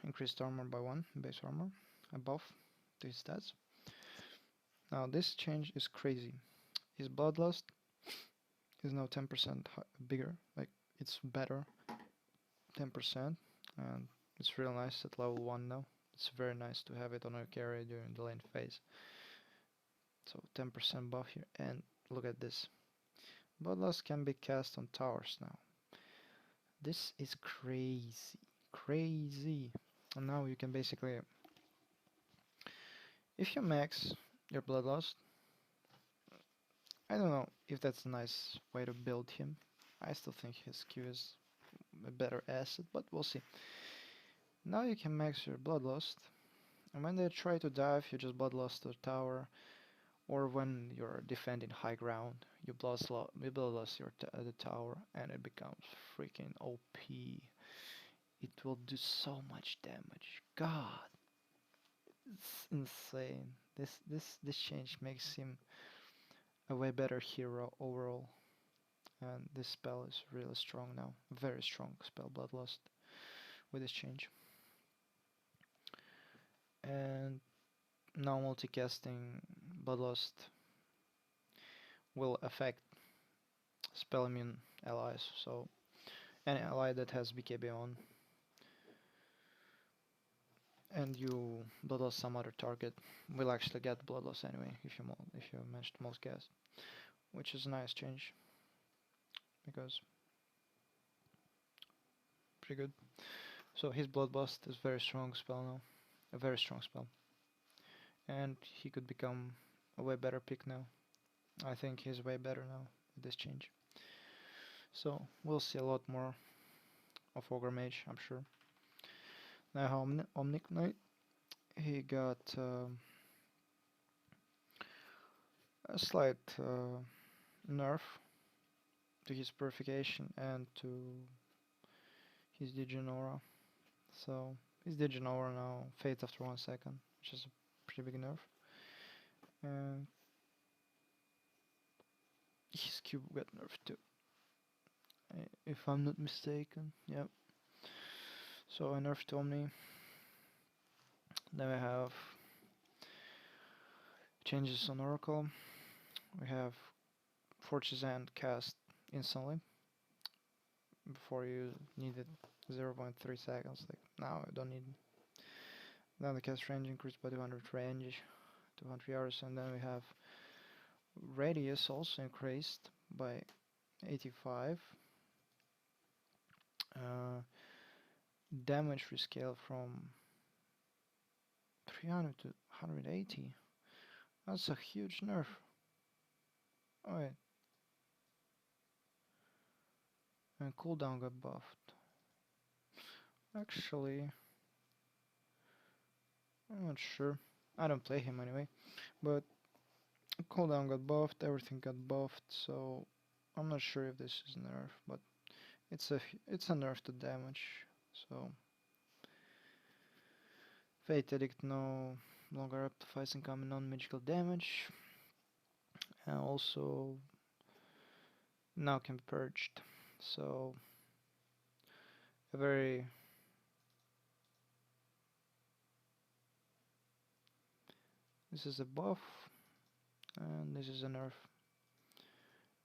Increased armor by 1, base armor. A buff to his stats. Now this change is crazy. His Bloodlust is now 10% bigger. Like, it's better. 10%. And it's real nice at level 1 now. It's very nice to have it on your carry during the lane phase. So 10% buff here. And look at this. Bloodlust can be cast on towers now. This is crazy. Crazy. And now you can basically, if you max your Bloodlust, I don't know if that's a nice way to build him. I still think his Q is a better asset, but we'll see. Now you can max your Bloodlust, and when they try to dive, you just Bloodlust the tower, or when you're defending high ground, you Bloodlust the tower, and it becomes freaking OP. It will do so much damage. God, It's insane. This change makes him a way better hero overall. And this spell is really strong now. Very strong spell, Bloodlust, with this change. And now multicasting Bloodlust will affect spell immune allies. So any ally that has BKB on and you bloodlust some other target will actually get bloodlust anyway if you manage to multicast, which is a nice change because pretty good. So his bloodlust is very strong spell now, a very strong spell, and he could become a way better pick now. I think he's way better now with this change. So we'll see a lot more of Ogre Mage, I'm sure. Now Omnic Knight, he got a slight nerf to his Purification and to his Digital Aura. So his Digital Aura now fades after 1 second, which is a pretty big nerf. And his cube got nerfed too, if I'm not mistaken. Yep. So I nerfed Omni. Then we have changes on Oracle. We have Forge's End cast instantly before you needed 0.3 seconds. Like now I don't need. Then the cast range increased by 200 range, 200 yards, and then we have radius also increased by 85. Damage rescale from 300 to 180. That's a huge nerf. Oh wait. And cooldown got buffed. Actually, I'm not sure. I don't play him anyway. But cooldown got buffed, everything got buffed, so I'm not sure if this is nerf, but it's a nerf to damage. So Fate Edict no longer amplifies incoming non-magical damage, and also now can be purged. So a very this is a buff, and this is a nerf,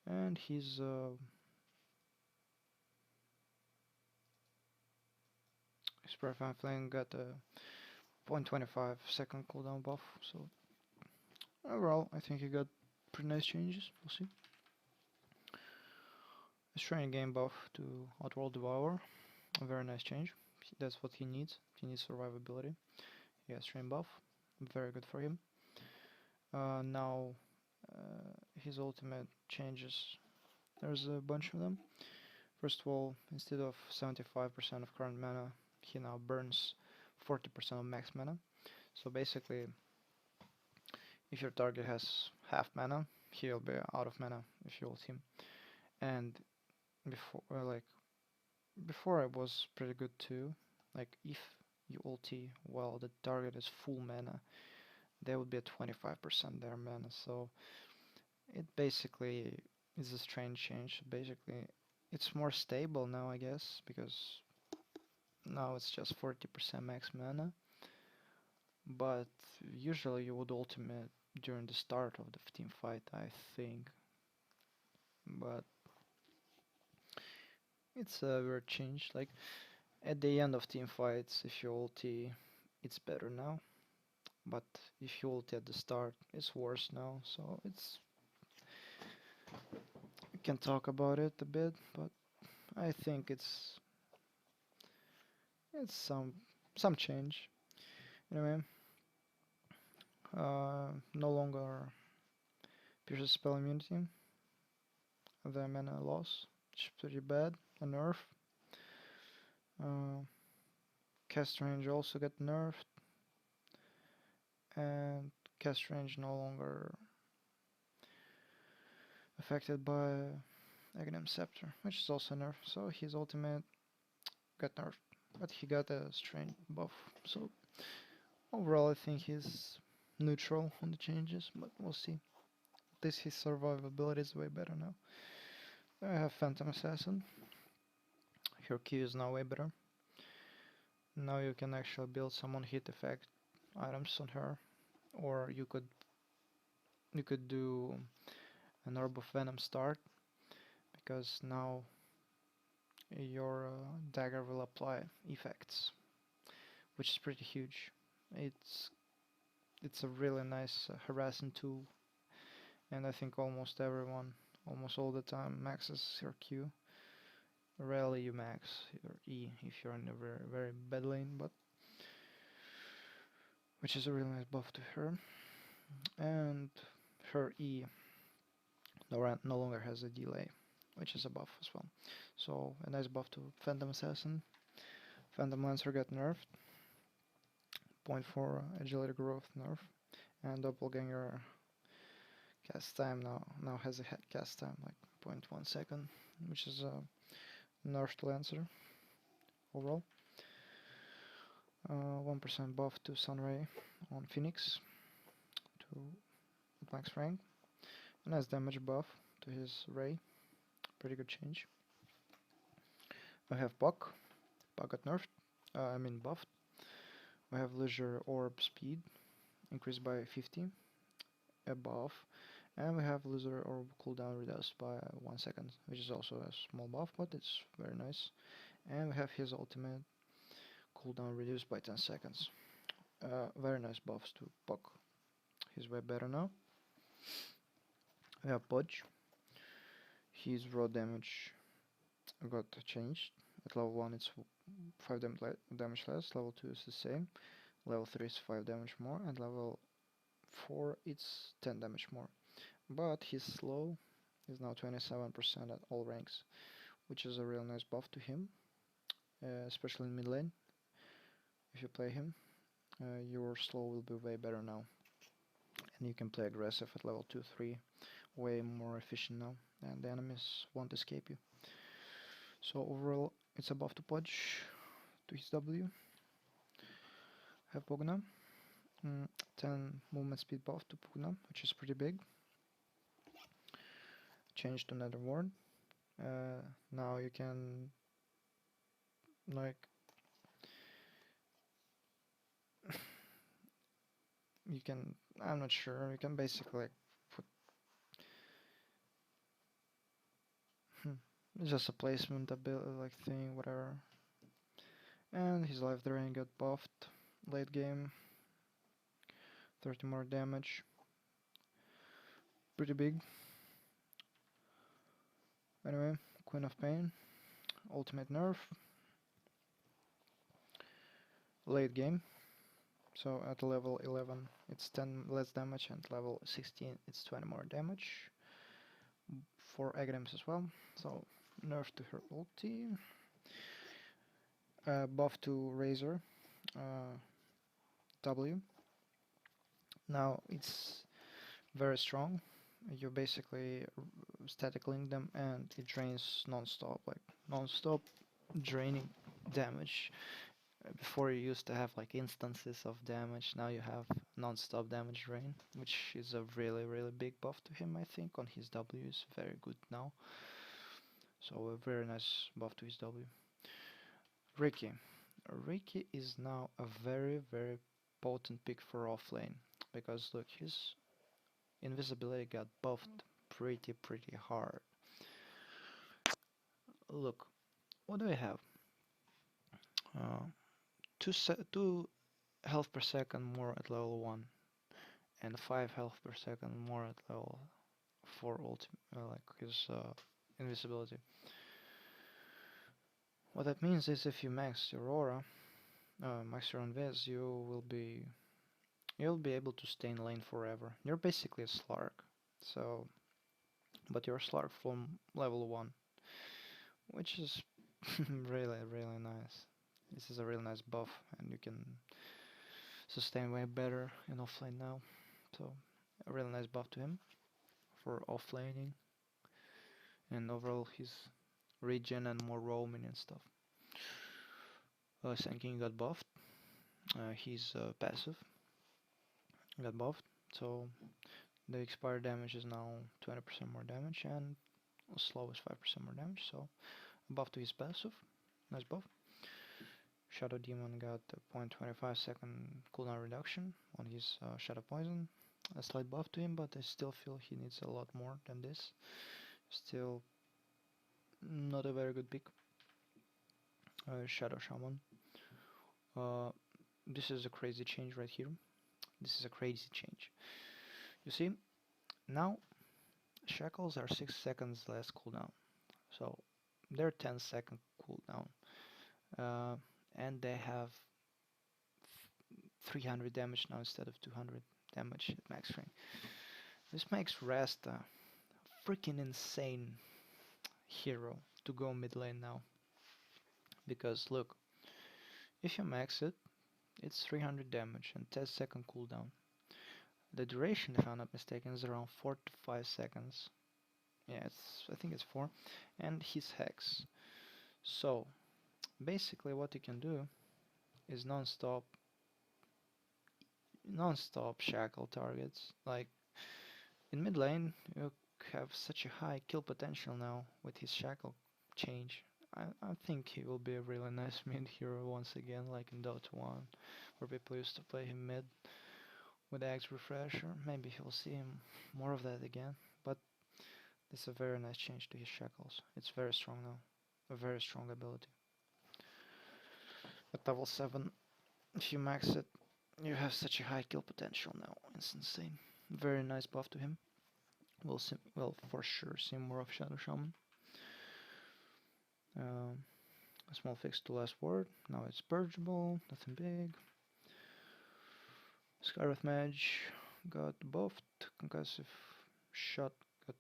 and his Perfect Flame got a 0.25 second cooldown buff. So overall, I think he got pretty nice changes. We'll see. A Strain Game buff to Outworld Devour, a very nice change. That's what he needs. He needs survivability. He has Strain buff, very good for him. Now his ultimate changes. There's a bunch of them. First of all, instead of 75% of current mana, he now burns 40% of max mana. So basically, if your target has half mana, he'll be out of mana if you ult him. And before it was pretty good too. Like if you ulti while the target is full mana, they would be at 25% their mana. So it basically is a strange change. Basically, it's more stable now, I guess, because now it's just 40% max mana. But usually you would ultimate during the start of the team fight, I think. But it's a weird change. Like at the end of team fights, if you ulti, it's better now. But if you ulti at the start, it's worse now. So we can talk about it a bit, but I think it's some change. Anyway, no longer pierces spell immunity. The mana loss, which is pretty bad. A nerf. Cast range also got nerfed, and cast range no longer affected by Aghanim Scepter, which is also nerf. So his ultimate got nerfed, but he got a strain buff. So Overall, I think he's neutral on the changes, but we'll see. At least his survivability is way better now. I have Phantom Assassin. Her Q is now way better. Now you can actually build some on-hit effect items on her, or you could do an Orb of Venom start because now your dagger will apply effects, which is pretty huge. It's it's a really nice harassing tool, and I think almost everyone, almost all the time, maxes your Q. Rarely you max your E if you're in a very very bad lane, but which is a really nice buff to her. And her E no longer has a delay, which is a buff as well. So a nice buff to Phantom Assassin. Phantom Lancer got nerfed, point 4 agility growth nerf, and Doppelganger cast time now has a cast time like 0.1 second, which is a nerfed Lancer overall. 1% buff to Sunray on Phoenix to max rank. A nice damage buff to his Ray, pretty good change. We have Puck. Puck got nerfed, buffed. We have Leisure Orb speed increased by 50, a buff, and we have Leisure Orb cooldown reduced by 1 second, which is also a small buff, but it's very nice. And we have his ultimate cooldown reduced by 10 seconds. Very nice buffs to Puck. He's way better now. We have Pudge. His raw damage got changed. At level 1 it's 5 damage less, level 2 is the same, level 3 is 5 damage more, and level 4 it's 10 damage more. But his slow is now 27% at all ranks, which is a real nice buff to him, especially in mid lane. If you play him, your slow will be way better now, and you can play aggressive at level 2, 3, way more efficient now, and the enemies won't escape you. So overall, it's a buff to Pudge, to his W. Have Pugna, 10 movement speed buff to Pugna, which is pretty big. Change to Nether Ward. Now you can like I'm not sure, you can basically like put it's just a placement ability like thing, whatever. And his life drain got buffed late game, 30 more damage, pretty big. Anyway, Queen of Pain, ultimate nerf, late game. So at level 11 it's 10 less damage, and level 16 it's 20 more damage for Agrims as well. So nerf to her ulti. Buff to Razor W. Now it's very strong. You basically static link them and it drains non-stop, like non-stop draining damage. Before you used to have like instances of damage, now you have non-stop damage drain, which is a really really big buff to him. I think on his W is very good now. So a very nice buff to his W. Ricky. Ricky is now a very very potent pick for offlane, because look, his invisibility got buffed pretty hard. Look, what do I have? Uh, 2 health per second more at level 1, and 5 health per second more at level 4 like his invisibility. What that means is if you max your aura, max your invis, you'll be able to stay in lane forever. You're basically a Slark. So, but you're a Slark from level 1, which is really nice. This is a really nice buff, and you can sustain way better in offlane now. So a really nice buff to him for offlaning, and overall his regen and more roaming and stuff. Sanking got buffed. His passive got buffed, so the expired damage is now 20% more damage, and slow is 5% more damage. So buff to his passive, nice buff. Shadow Demon got a 0.25-second cooldown reduction on his Shadow Poison. A slight buff to him, but I still feel he needs a lot more than this. Still not a very good pick. Shadow Shaman. Uh, this is a crazy change right here. This is a crazy change. You see, now shackles are 6 seconds less cooldown. So they're 10-second cooldown. Uh, and they have 300 damage now instead of 200 damage at max strength. This makes Rest a freaking insane hero to go mid lane now. Because look, if you max it, it's 300 damage and 10-second cooldown. The duration, if I'm not mistaken, is around 4 to 5 seconds. Yeah, I think it's 4. And his hex. So, basically what you can do is non-stop shackle targets. Like, in mid lane, you have such a high kill potential now with his shackle change. I think he will be a really nice mid hero once again, like in Dota 1, where people used to play him mid with Axe Refresher. Maybe he'll see him more of that again, but it's a very nice change to his shackles. It's very strong now, a very strong ability. At level 7, if you max it, you have such a high kill potential now. It's insane. Very nice buff to him. We'll for sure see more of Shadow Shaman. A small fix to last word. Now it's purgeable, nothing big. Skywrath Mage got buffed. Concussive shot got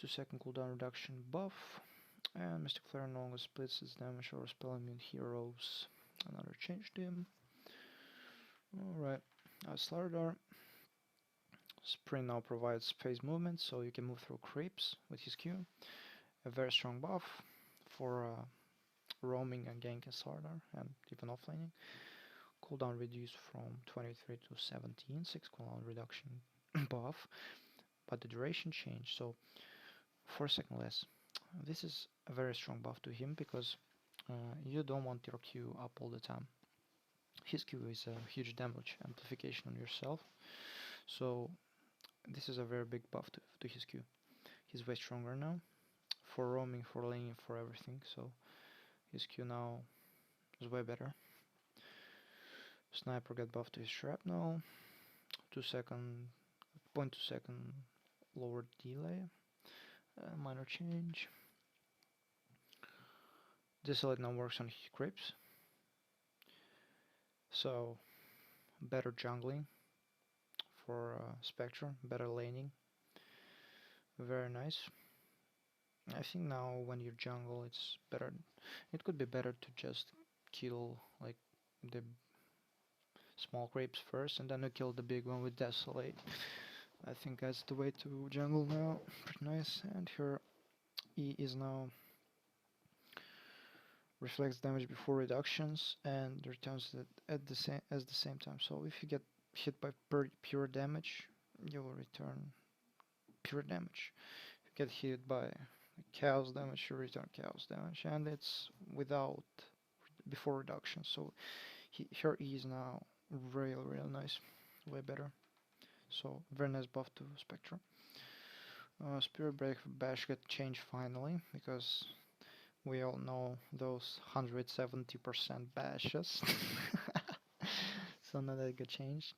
2-second cooldown reduction buff. And Mystic Flare no longer splits its damage over spell immune heroes. Another change to him. Alright, now Slardar. Sprint now provides phase movement, so you can move through creeps with his Q. A very strong buff for roaming and ganking Slardar, and even offlaning. Cooldown reduced from 23 to 17, 6 cooldown reduction buff, but the duration changed, so 4 seconds less. This is a very strong buff to him because you don't want your Q up all the time. His Q is a huge damage amplification on yourself, so this is a very big buff to his Q. He's way stronger now for roaming, for laning, for everything, so his Q now is way better. Sniper got buffed to his shrapnel, 0.2 second lower delay, minor change. Desolate now works on creeps, so better jungling for Spectre, better laning, very nice. I think now when you jungle it's better, it could be better to just kill like the small creeps first and then you kill the big one with Desolate. I think that's the way to jungle now, pretty nice. And her E is now reflects damage before reductions and returns it at the same time. So if you get hit by pure damage, you will return pure damage. If you get hit by chaos damage, you return chaos damage, and it's without before reduction. So her E is now real nice, way better. So very nice buff to Spectre. Spirit Break Bash got changed finally because we all know those 170% bashes. So now that got changed.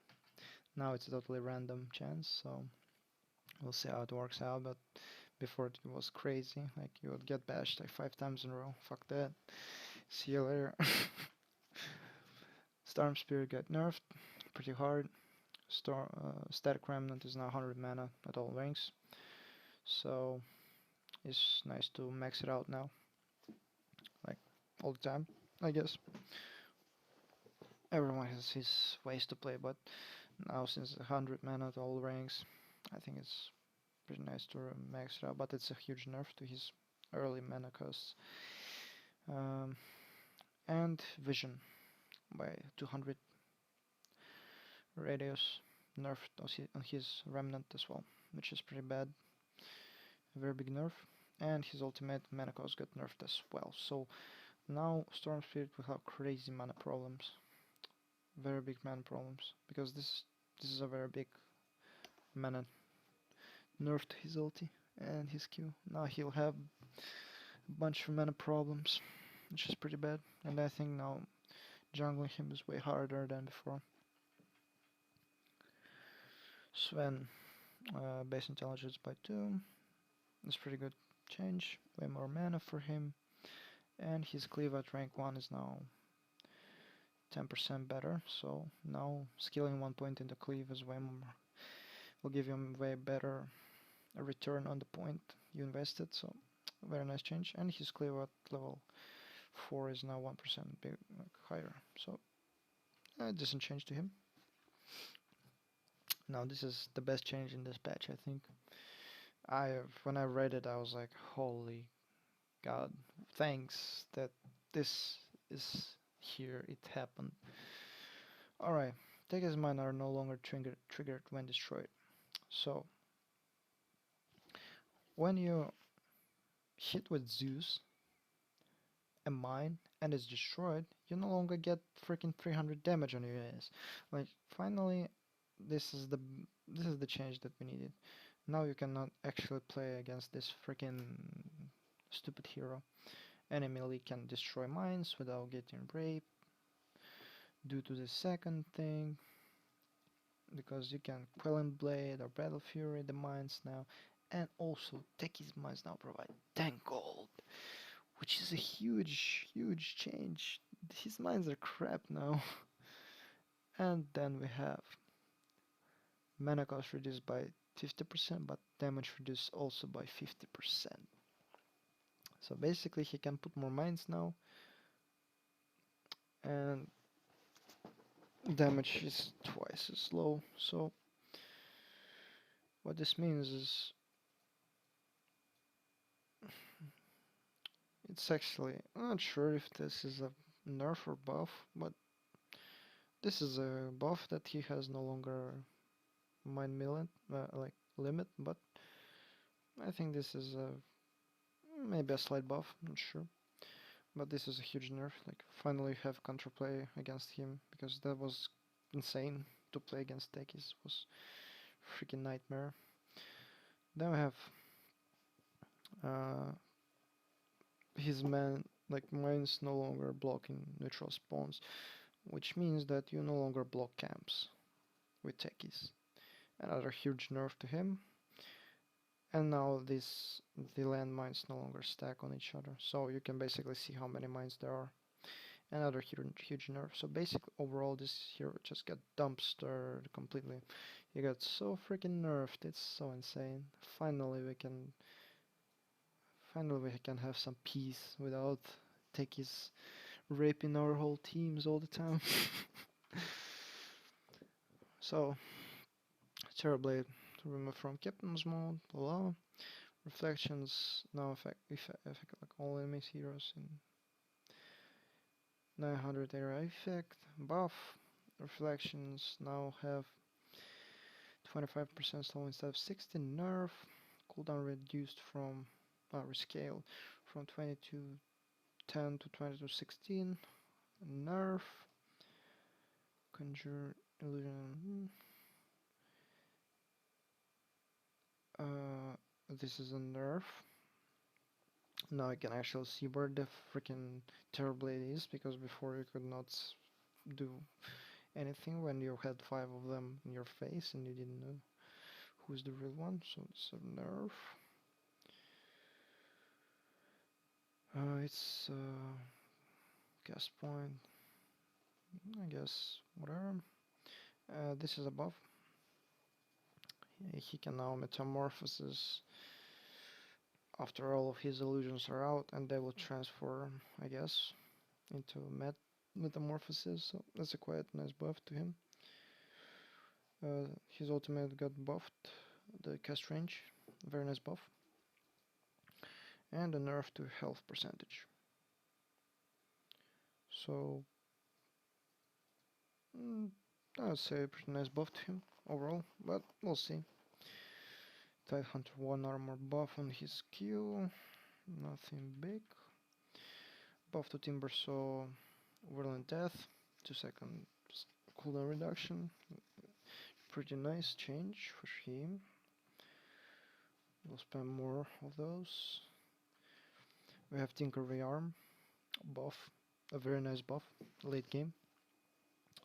Now it's a totally random chance, so we'll see how it works out, but before it was crazy, like you would get bashed like 5 times in a row. Fuck that. See you later. Storm Spirit got nerfed pretty hard. Static Remnant is now 100 mana at all ranks, so it's nice to max it out now, like all the time, I guess. Everyone has his ways to play, but now since 100 mana at all ranks, I think it's pretty nice to max it out, but it's a huge nerf to his early mana costs. And Vision. by 200 radius, nerfed on his remnant as well, which is pretty bad. A very big nerf. And his ultimate mana cost got nerfed as well. So now Storm Spirit will have crazy mana problems, very big mana problems, because this is a very big mana nerf to his ulti and his Q. Now he'll have a bunch of mana problems, which is pretty bad. And I think now jungling him is way harder than before. Sven, base intelligence by 2. That's pretty good change. Way more mana for him. And his cleave at rank 1 is now 10% better. So now skilling 1 point in the cleave is way more, will give you way better return on the point you invested. So very nice change. And his cleave at level 4 is now 1% higher. So a decent change to him. Now this is the best change in this patch, I think. When I read it, I was like, holy god, thanks that this is here, it happened. Alright, Tega's mine are no longer triggered when destroyed. So when you hit with Zeus a mine and it's destroyed, you no longer get freaking 300 damage on your ass. Like finally, this is the change that we needed. Now you cannot actually play against this freaking stupid hero. Enemy can destroy mines without getting raped. Due to the second thing, because you can Quelling Blade or Battle Fury the mines now, and also Techies mines now provide 10 gold, which is a huge change. His mines are crap now. And then we have mana cost reduced by 50%, but damage reduced also by 50%. So basically he can put more mines now, and damage is twice as low. So what this means is it's actually, I'm not sure if this is a nerf or buff, but this is a buff that he has no longer mine million like limit, but I think this is maybe a slight buff, not sure. But this is a huge nerf, like finally have counterplay against him, because that was insane to play against Techies, was freaking nightmare. Then we have his mines no longer blocking neutral spawns, which means that you no longer block camps with Techies. Another huge nerf to him. And now the landmines no longer stack on each other, so you can basically see how many mines there are. Another huge nerf. So basically overall this hero just got dumpstered completely. He got so freaking nerfed, it's so insane. Finally we can have some peace without Techies raping our whole teams all the time. So Terrorblade removed from Captain's mode, blah. Reflections now affect like all enemies heroes in 900 area effect. Buff. Reflections now have 25% slow instead of 60. Nerf. Cooldown reduced from rescaled from 2210 to 2216. Nerf. Conjure illusion. This is a nerf. Now I can actually see where the freaking Terrorblade is, because before you could not do anything when you had 5 of them in your face and you didn't know who's the real one. So it's a nerf. It's cast point, I guess, whatever. This is a buff. He can now metamorphosis after all of his illusions are out, and they will transform, I guess, into metamorphosis. So that's a quite nice buff to him. His ultimate got buffed, the cast range, very nice buff, and a nerf to health percentage. So Mm, I would say a pretty nice buff to him overall, but we'll see. Tide Hunter 1 armor buff on his skill, nothing big. Buff to Timber Saw, Whirling Death, 2 second cooldown reduction. Pretty nice change for him. We'll spam more of those. We have Tinker Rearm buff, a very nice buff, late game.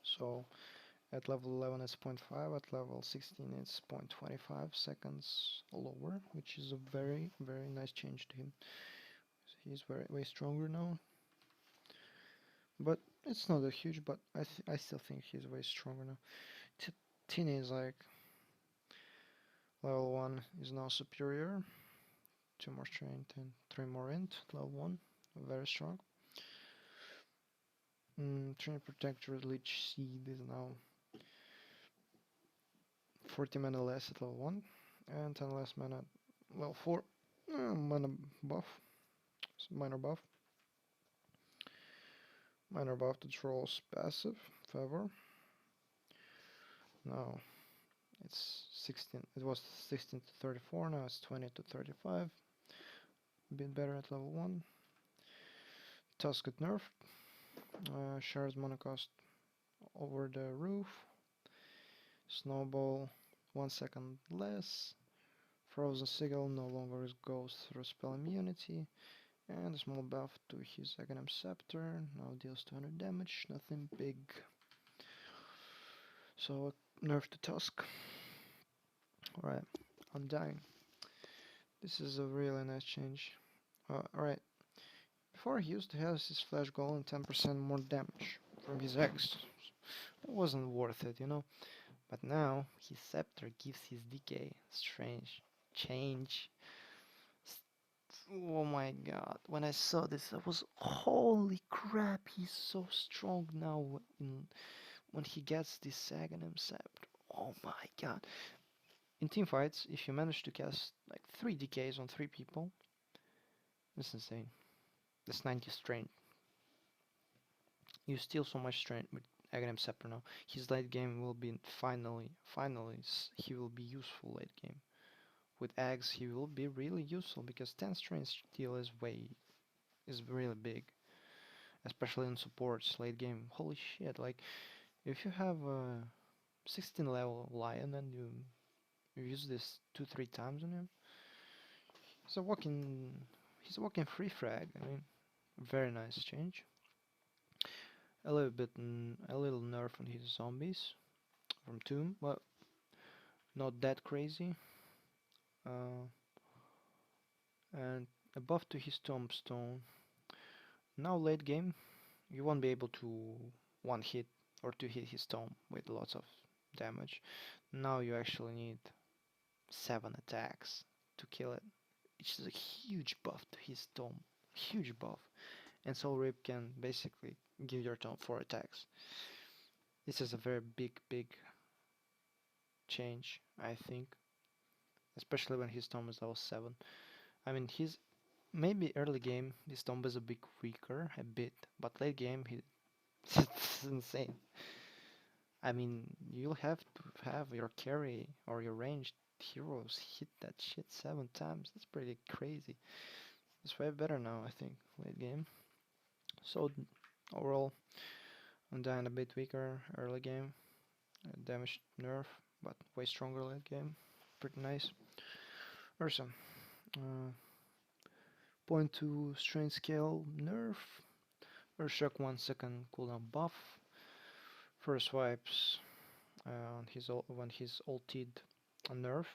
So at level 11 it's 0.5, at level 16 it's 0.25 seconds lower, which is a very, very nice change to him. He's way stronger now. But it's not that huge, but I still think he's way stronger now. Tini is like level 1 is now superior. 2 more strength and 3 more int, level 1, very strong. Trini Protector Leech Seed is now 40 mana less at level 1 and 10 less mana at level 4. Mana buff, minor buff. Minor buff to trolls passive, favor. Now it's 16, it was 16 to 34, now it's 20 to 35. A bit better at level 1. Tusk at nerf. Shares mana cost over the roof. Snowball 1 second less. Frozen Sigil no longer goes through spell immunity. And a small buff to his Aghanim Scepter, now deals 200 damage, nothing big. So nerf to Tusk. Alright, Undying. This is a really nice change. Alright, before he used to have his Flash Golem 10% more damage from his X. It wasn't worth it, you know. But now his Scepter gives his decay. Strange change. Oh my god, when I saw this I was, holy crap, he's so strong now when he gets this Aghanim Scepter. Oh my god. In team fights, if you manage to cast like 3 decays on 3 people, that's insane. That's 90 strength. You steal so much strength with Aghanim Scepter now. His late game will be finally, he will be useful late game. With eggs he will be really useful because 10 strength steal is really big, especially in supports late game. Holy shit! Like if you have a 16 level lion and you use this 2-3 times on him, he's a walking free frag. I mean, very nice change. A little nerf on his zombies from Tomb, but not that crazy. And a buff to his Tombstone. Now late game, you won't be able to one hit or to hit his tomb with lots of damage. Now you actually need 7 attacks to kill it, which is a huge buff to his tomb. Huge buff. And Soul Rip can basically give your tomb 4 attacks. This is a very big change, I think. Especially when his tomb is level 7. I mean, his maybe early game this tomb is a bit weaker, but late game it's insane. I mean, you'll have to have your carry or your ranged heroes hit that shit 7 times. That's pretty crazy. It's way better now, I think, late game. So overall, Undying a bit weaker early game, damage nerf, but way stronger late game. Pretty nice. Ursa, 0.2 strength scale nerf. Earthshock 1 second cooldown buff. First swipes when he's ulted a nerf.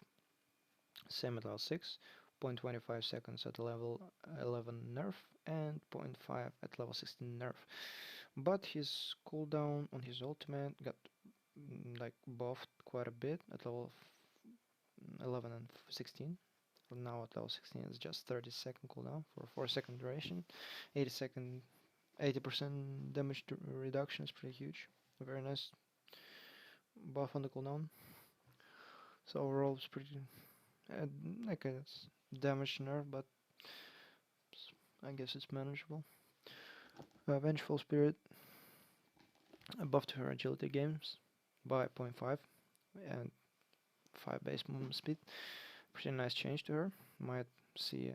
Same at level 6. 0.25 seconds at level 11 nerf and 0.5 at level 16 nerf. But his cooldown on his ultimate got like buffed quite a bit at level 11 and 16. Now at level 16 it's just 30-second cooldown for 4-second duration. 80% damage reduction is pretty huge. A very nice buff on the cooldown. So overall it's pretty like a damage nerf, but I guess it's manageable. Vengeful Spirit, buff to her agility games by 0.5 and 5 base movement speed. Pretty nice change to her. Might see,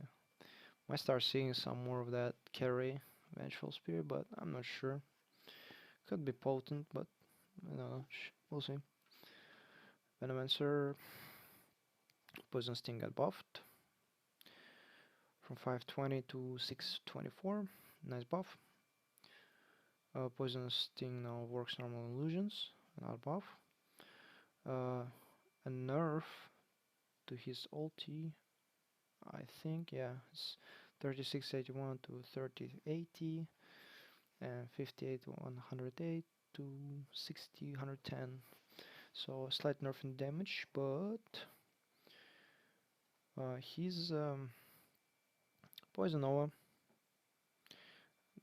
might start seeing some more of that carry Vengeful Spear, but I'm not sure. Could be potent, but I don't know. We'll see. Venomancer, Poison Sting got buffed from 520 to 624. Nice buff. Poison Sting now works normal illusions, not buff. A nerf to his ulti, I think, yeah, it's 3681 to 3080 and 58 108 to 60 110. So a slight nerf in damage, but his Poison Nova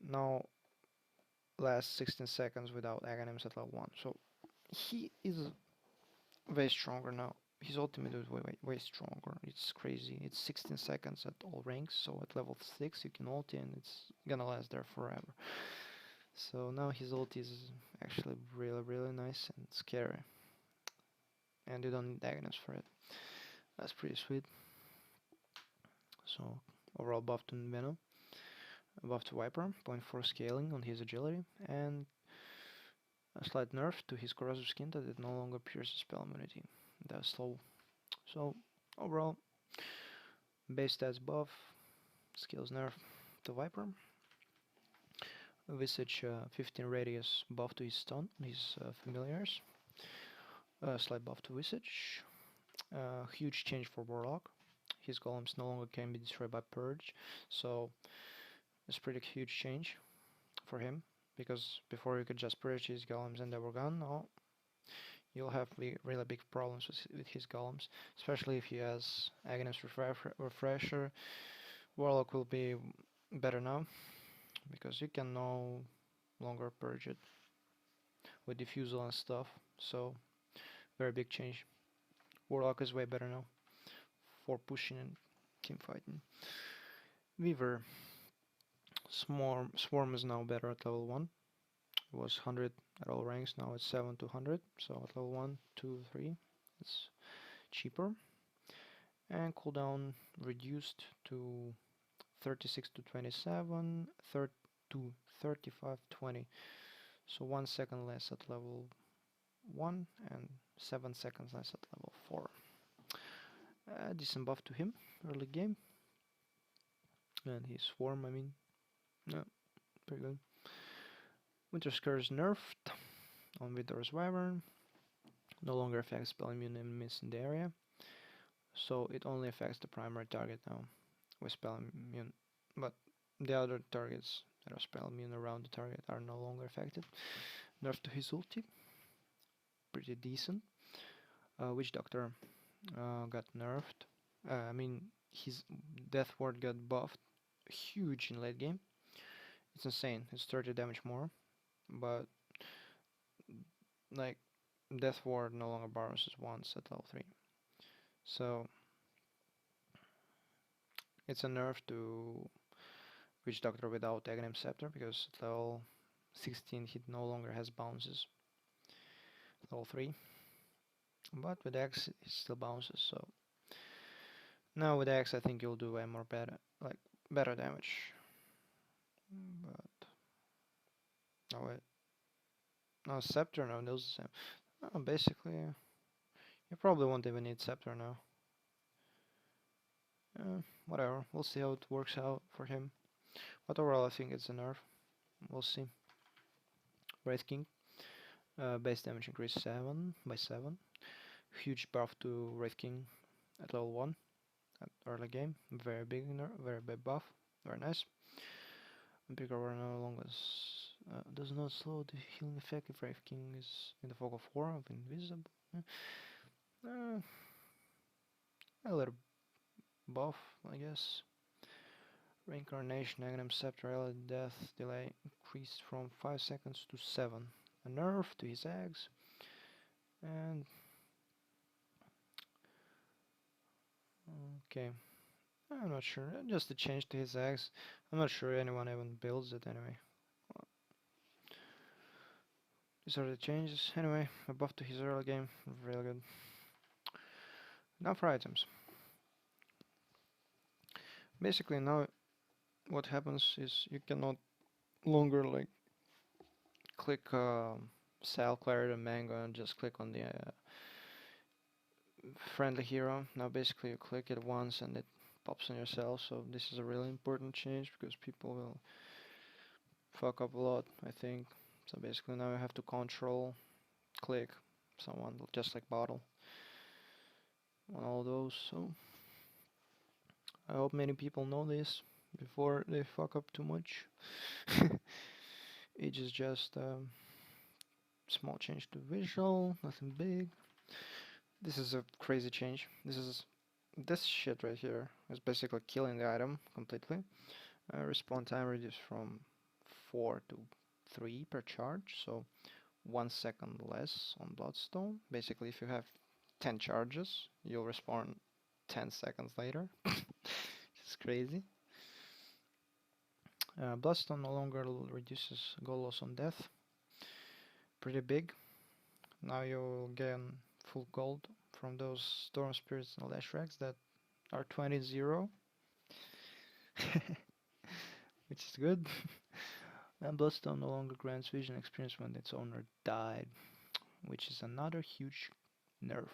now lasts 16 seconds without Aghanims at level 1. So he is way stronger now. His ultimate is way stronger. It's crazy. It's 16 seconds at all ranks, so at level 6 you can ulti and it's gonna last there forever. So now his ulti is actually really nice and scary. And you don't need Aghanims for it. That's pretty sweet. So overall buff to Venom. Buff to Viper, 0.4 scaling on his agility, and a slight nerf to his corrosive skin that it no longer pierces spell immunity. That's slow. So overall, base stats buff, skills nerf to Viper, Visage 15 radius buff to his stun, his familiars, slight buff to Visage, huge change for Warlock. His golems no longer can be destroyed by Purge, so it's a pretty huge change for him, because before you could just purge his golems and they were gone. Now you'll have really big problems with his golems, especially if he has Aghanim Refresher. Warlock will be better now, because you can no longer purge it with Diffusal and stuff, so very big change. Warlock is way better now for pushing and team fighting. Weaver. Swarm is now better at level 1. It was 100 at all ranks, now it's 7 to 100, so at level 1, 2, 3 it's cheaper. And cooldown reduced to 36 to 27, to 35 20. So 1 second less at level 1 and 7 seconds less at level 4. Decent buff to him early game. And his swarm, I mean, yeah, pretty good. Winter Curse nerfed on Vidor's Wyvern. No longer affects spell immune enemies in the area. So it only affects the primary target now with spell immune. But the other targets that are spell immune around the target are no longer affected. Nerf to his ulti. Pretty decent. Witch Doctor got nerfed. I mean, his Death Ward got buffed huge in late game. It's insane. It's 30 damage more. But like Death Ward no longer bounces once at level 3. So it's a nerf to Witch Doctor without Aghanim Scepter, because at level 16 he no longer has bounces. Level 3. But with X it still bounces, so now with X I think you'll do way more better damage. But oh wait. No, Scepter no, those the same. Basically you probably won't even need Scepter now. Whatever, we'll see how it works out for him. But overall I think it's a nerf. We'll see. Wraith King. Base damage increase 7 by 7. Huge buff to Wraith King at level 1 at early game. Very big nerf, very big buff. Very nice. Bigger no longer does not slow the healing effect if Wraith King is in the fog of war of invisible. A little buff, I guess. Reincarnation, Aghanim Scepter, early death delay increased from 5 seconds to 7. A nerf to his eggs. And okay, I'm not sure. Just a change to his eggs. I'm not sure anyone even builds it anyway. These are the changes. Anyway, a buff to his early game, really good. Now for items. Basically now what happens is you cannot longer like click Sal, Claret and Mango and just click on the friendly hero. Now basically you click it once and it pops on yourself, so this is a really important change because people will fuck up a lot, I think. So basically now you have to control click someone just like bottle on all those. So I hope many people know this before they fuck up too much. It is just small change to visual, nothing big. This is a crazy change. This shit right here is basically killing the item completely. Respawn time reduced from 4 to 3 per charge, so 1 second less on Bloodstone. Basically, if you have 10 charges, you'll respawn 10 seconds later. It's crazy. Bloodstone no longer reduces gold loss on death. Pretty big. Now you'll gain full gold from those Storm Spirits and Leshrags that are 20-0, which is good. And Bloodstone no longer grants vision experience when its owner died, which is another huge nerf.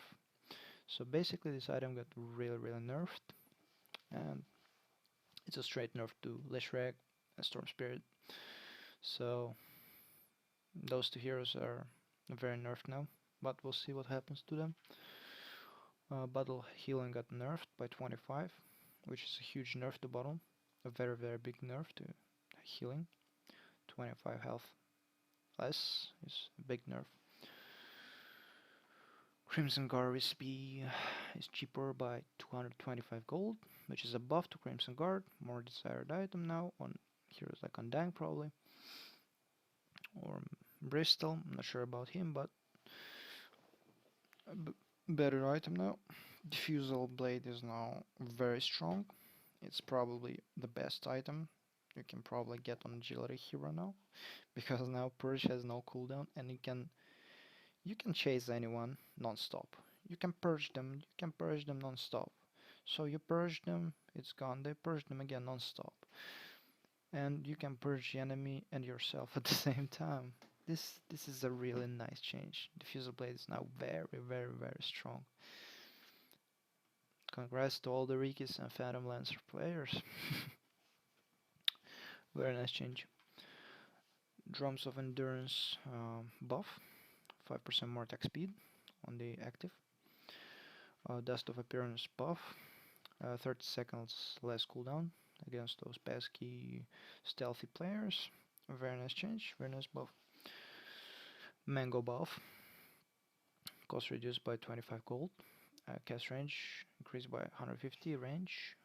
So basically this item got really nerfed, and it's a straight nerf to Leshrag and Storm Spirit. So those two heroes are very nerfed now, but we'll see what happens to them. Battle healing got nerfed by 25, which is a huge nerf to battle. A very big nerf to healing. 25 health less is a big nerf. Crimson Guard recipe is cheaper by 225 gold, which is a buff to Crimson Guard. More desired item now on heroes like Undying probably. Or Bristol, I'm not sure about him, but a better item now. Diffusal Blade is now very strong. It's probably the best item you can probably get on Agility Hero now, because now Purge has no cooldown and you can chase anyone non-stop. You can purge them non-stop. So you purge them, it's gone, they purge them again non-stop. And you can purge the enemy and yourself at the same time. This is a really nice change. Diffusal Blade is now very strong. Congrats to all the Rikis and Phantom Lancer players. Very nice change. Drums of Endurance buff. 5% more attack speed on the active. Dust of Appearance buff. 30 seconds less cooldown against those pesky stealthy players. A very nice change, very nice buff. Mango buff. Cost reduced by 25 gold. Cast range increased by 150 range.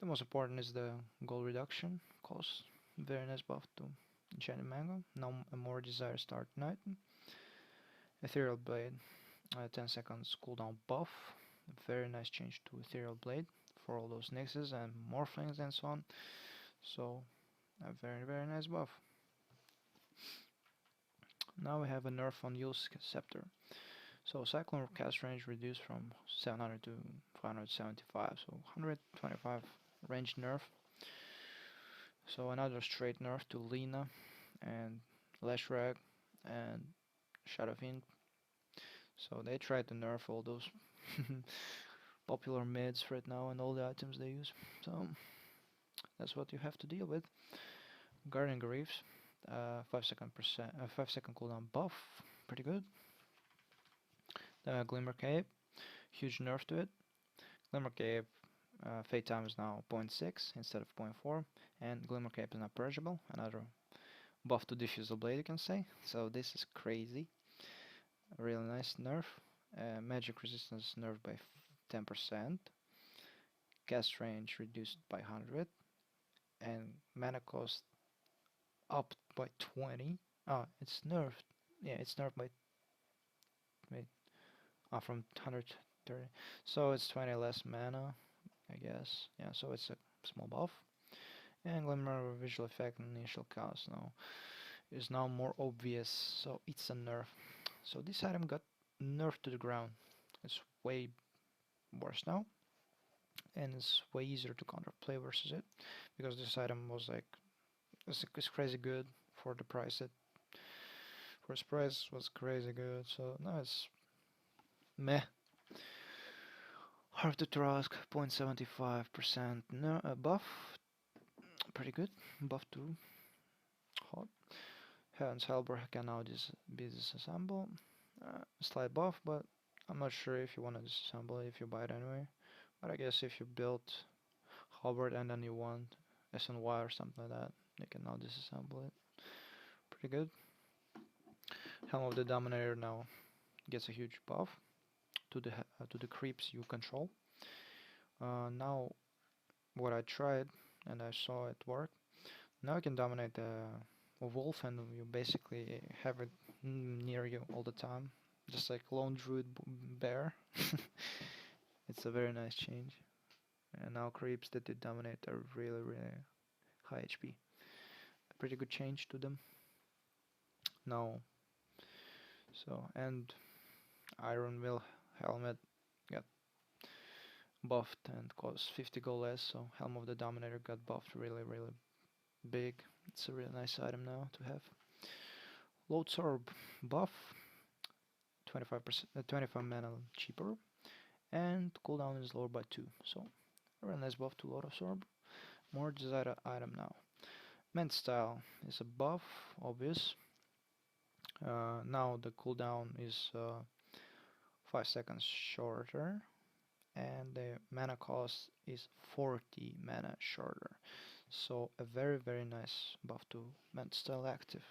The most important is the gold reduction cost. Very nice buff to Enchanted Mango. Now a more desired start item. Ethereal Blade. 10 seconds cooldown buff. Very nice change to Ethereal Blade for all those Nixes and Morphlings and so on. So a very nice buff. Now we have a nerf on Yule's Scepter. So Cyclone cast range reduced from 700 to 575, so 125 range nerf. So another straight nerf to Lina and Leshrag and Shadowfiend. So they tried to nerf all those popular mids right now and all the items they use. So that's what you have to deal with. Guardian Greaves, 5 second cooldown buff, pretty good. Glimmer Cape, huge nerf to it. Glimmer Cape fade time is now 0.6 instead of 0.4, and Glimmer Cape is now purgeable. Another buff to Diffusal Blade, you can say. So this is crazy. A really nice nerf. Magic resistance nerfed by 10%. Cast range reduced by 100, and mana cost up by 20. Oh, it's nerfed. Yeah, it's nerfed by from 130. So it's 20 less mana, I guess. Yeah, so it's a small buff. And Glimmer visual effect and initial cost now. is now more obvious, so it's a nerf. So this item got nerfed to the ground. It's way worse now, and it's way easier to counterplay versus it, because this item was like it's crazy good for the price. It for its price was crazy good. So now it's meh. Hard to trust, 0.75% no, buff, pretty good. Buff to hot. Heaven's Helper can now be disassembled. Slight buff, but I'm not sure if you want to disassemble it if you buy it anyway. But I guess if you build Halberd and then you want SNY or something like that, you can now disassemble it. Pretty good. Helm of the Dominator now gets a huge buff to the creeps you control. Now what I tried and I saw it work. Now you can dominate a wolf and you basically have it near you all the time, just like lone druid bear. It's a very nice change. And now creeps that you dominate are really really high HP. A pretty good change to them. Now, so and Iron Will helmet got buffed and cost 50 gold less. So Helm of the Dominator got buffed really really big. It's a really nice item now to have. Loadsorb buff, 25%, 25 mana cheaper, and cooldown is lowered by 2. So a really nice buff to Loadsorb. More desired item now. Ment style is a buff, obvious. Now the cooldown is 5 seconds shorter, and the mana cost is 40 mana shorter. So a very very nice buff to Ment style active.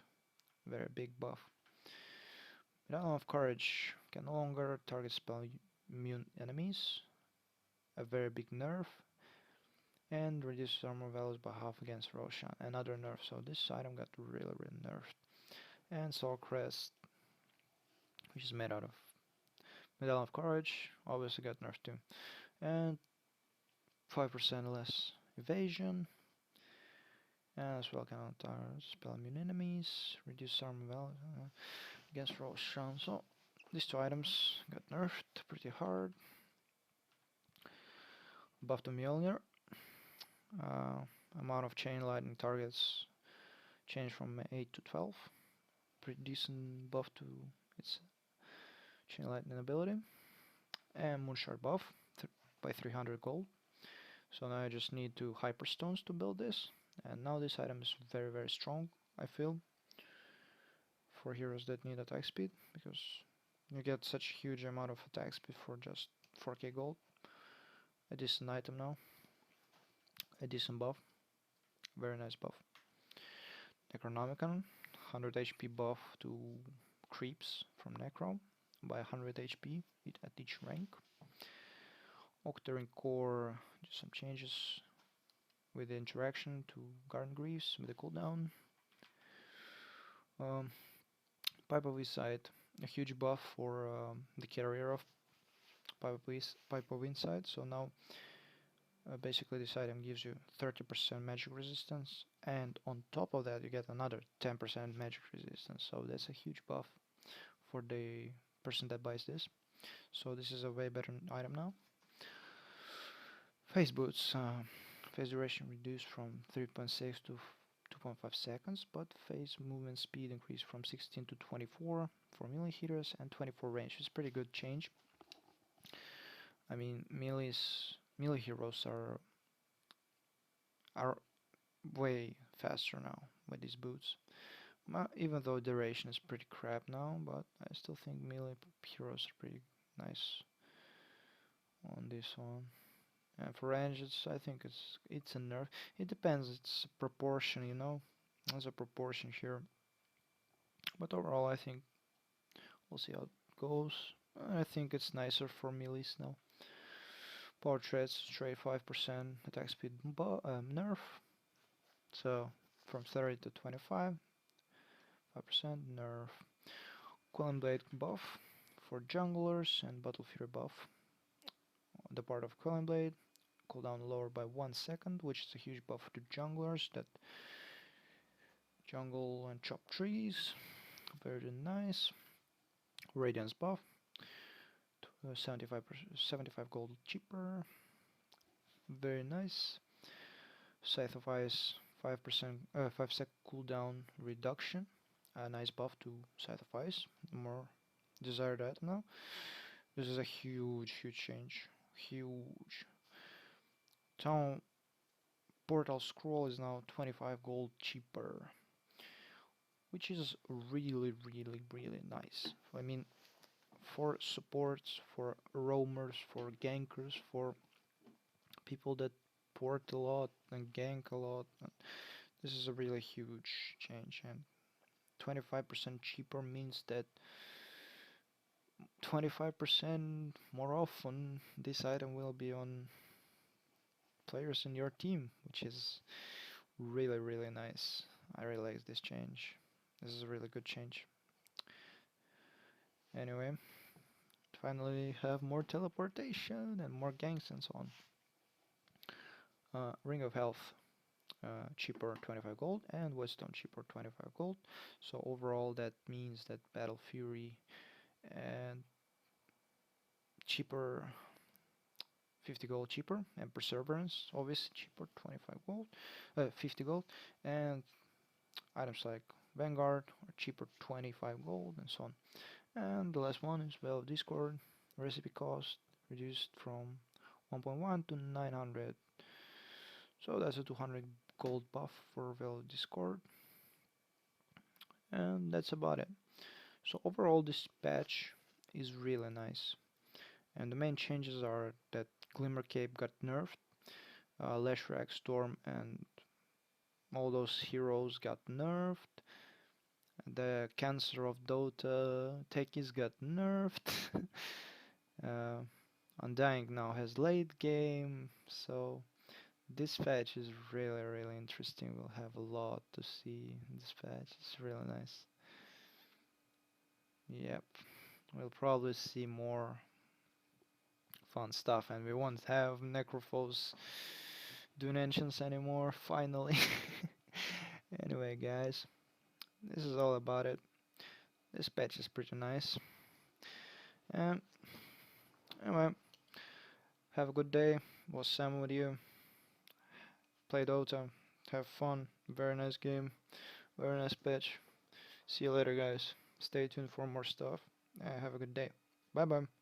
Very big buff. Medallion of Courage can no longer target spell immune enemies. A very big nerf. And reduces armor values by half against Roshan. Another nerf, so this item got really really nerfed. And Soul Crest, which is made out of Medallion of Courage, obviously got nerfed too. And 5% less evasion. And as well can target spell immune enemies. Reduce armor value against Roshan. So these two items got nerfed pretty hard. Buff to Mjolnir. Amount of chain lightning targets changed from 8 to 12. Pretty decent buff to its chain lightning ability. And Moonshard buff by 300 gold. So now I just need 2 hyperstones to build this. And now this item is very very strong, I feel, for heroes that need attack speed, because you get such a huge amount of attack speed for just 4k gold. A decent item now. A decent buff. Very nice buff. Necronomicon, 100 HP buff to creeps from Necro by 100 HP at each rank. Octarine Core, just some changes with the interaction to Garden Greaves with the cooldown. Pipe of Insight, a huge buff for the carrier of Pipe of Insight. So now basically this item gives you 30% magic resistance, and on top of that you get another 10% magic resistance. So that's a huge buff for the person that buys this. So this is a way better item now. Phase boots, phase duration reduced from 3.6 to 2.5 seconds, but phase movement speed increased from 16 to 24 for melee hitters and 24 range. It's a pretty good change. I mean, melee heroes are way faster now with these boots. Even though duration is pretty crap now, but I still think melee heroes are pretty nice on this one. And for range, I think it's a nerf. It depends. It's a proportion, you know. There's a proportion here. But overall, I think we'll see how it goes. I think it's nicer for melees now. Power threats straight 5% attack speed nerf. So from 30 to 25, 5% nerf. Quelling Blade buff for junglers and Battlefield buff. The part of Quelling Blade, cooldown lower by 1 second, which is a huge buff to junglers that Jungle and chop trees. Very nice. Radiance buff. 75 gold cheaper. Very nice. Scythe of Ice, 5%, 5 sec cooldown reduction. A nice buff to Scythe of Ice. More desired item now. This is a huge change. Huge. Town Portal Scroll is now 25 gold cheaper, which is really nice. I mean, for supports, for roamers, for gankers, for people that port a lot and gank a lot. This is a really huge change, and 25% cheaper means that 25% more often this item will be on players in your team, which is really nice. I really like this change. This is a really good change. Anyway, finally have more teleportation and more ganks and so on. Ring of Health, cheaper 25 gold, and Wisdom cheaper 25 gold. So overall that means that Battle Fury and cheaper 50 gold cheaper, and Perseverance obviously cheaper 25 gold, 50 gold, and items like Vanguard are cheaper 25 gold and so on. And the last one is Veil of Discord, recipe cost reduced from 1.1 to 900. So that's a 200 gold buff for Veil of Discord. And that's about it. So overall this patch is really nice. And the main changes are that Glimmer Cape got nerfed, Leshrac, Storm, and all those heroes got nerfed. The Cancer of Dota techies got nerfed. uh, Undying now has late game, so this patch is really interesting. We'll have a lot to see in this patch. It's really nice. Yep, we'll probably see more fun stuff, and we won't have Necrophos doing ancients anymore, finally. Anyway, guys, this is all about it. This patch is pretty nice. And anyway, have a good day. Was Sam with you. Play Dota. Have fun. Very nice game. Very nice patch. See you later, guys. Stay tuned for more stuff. Have a good day. Bye bye.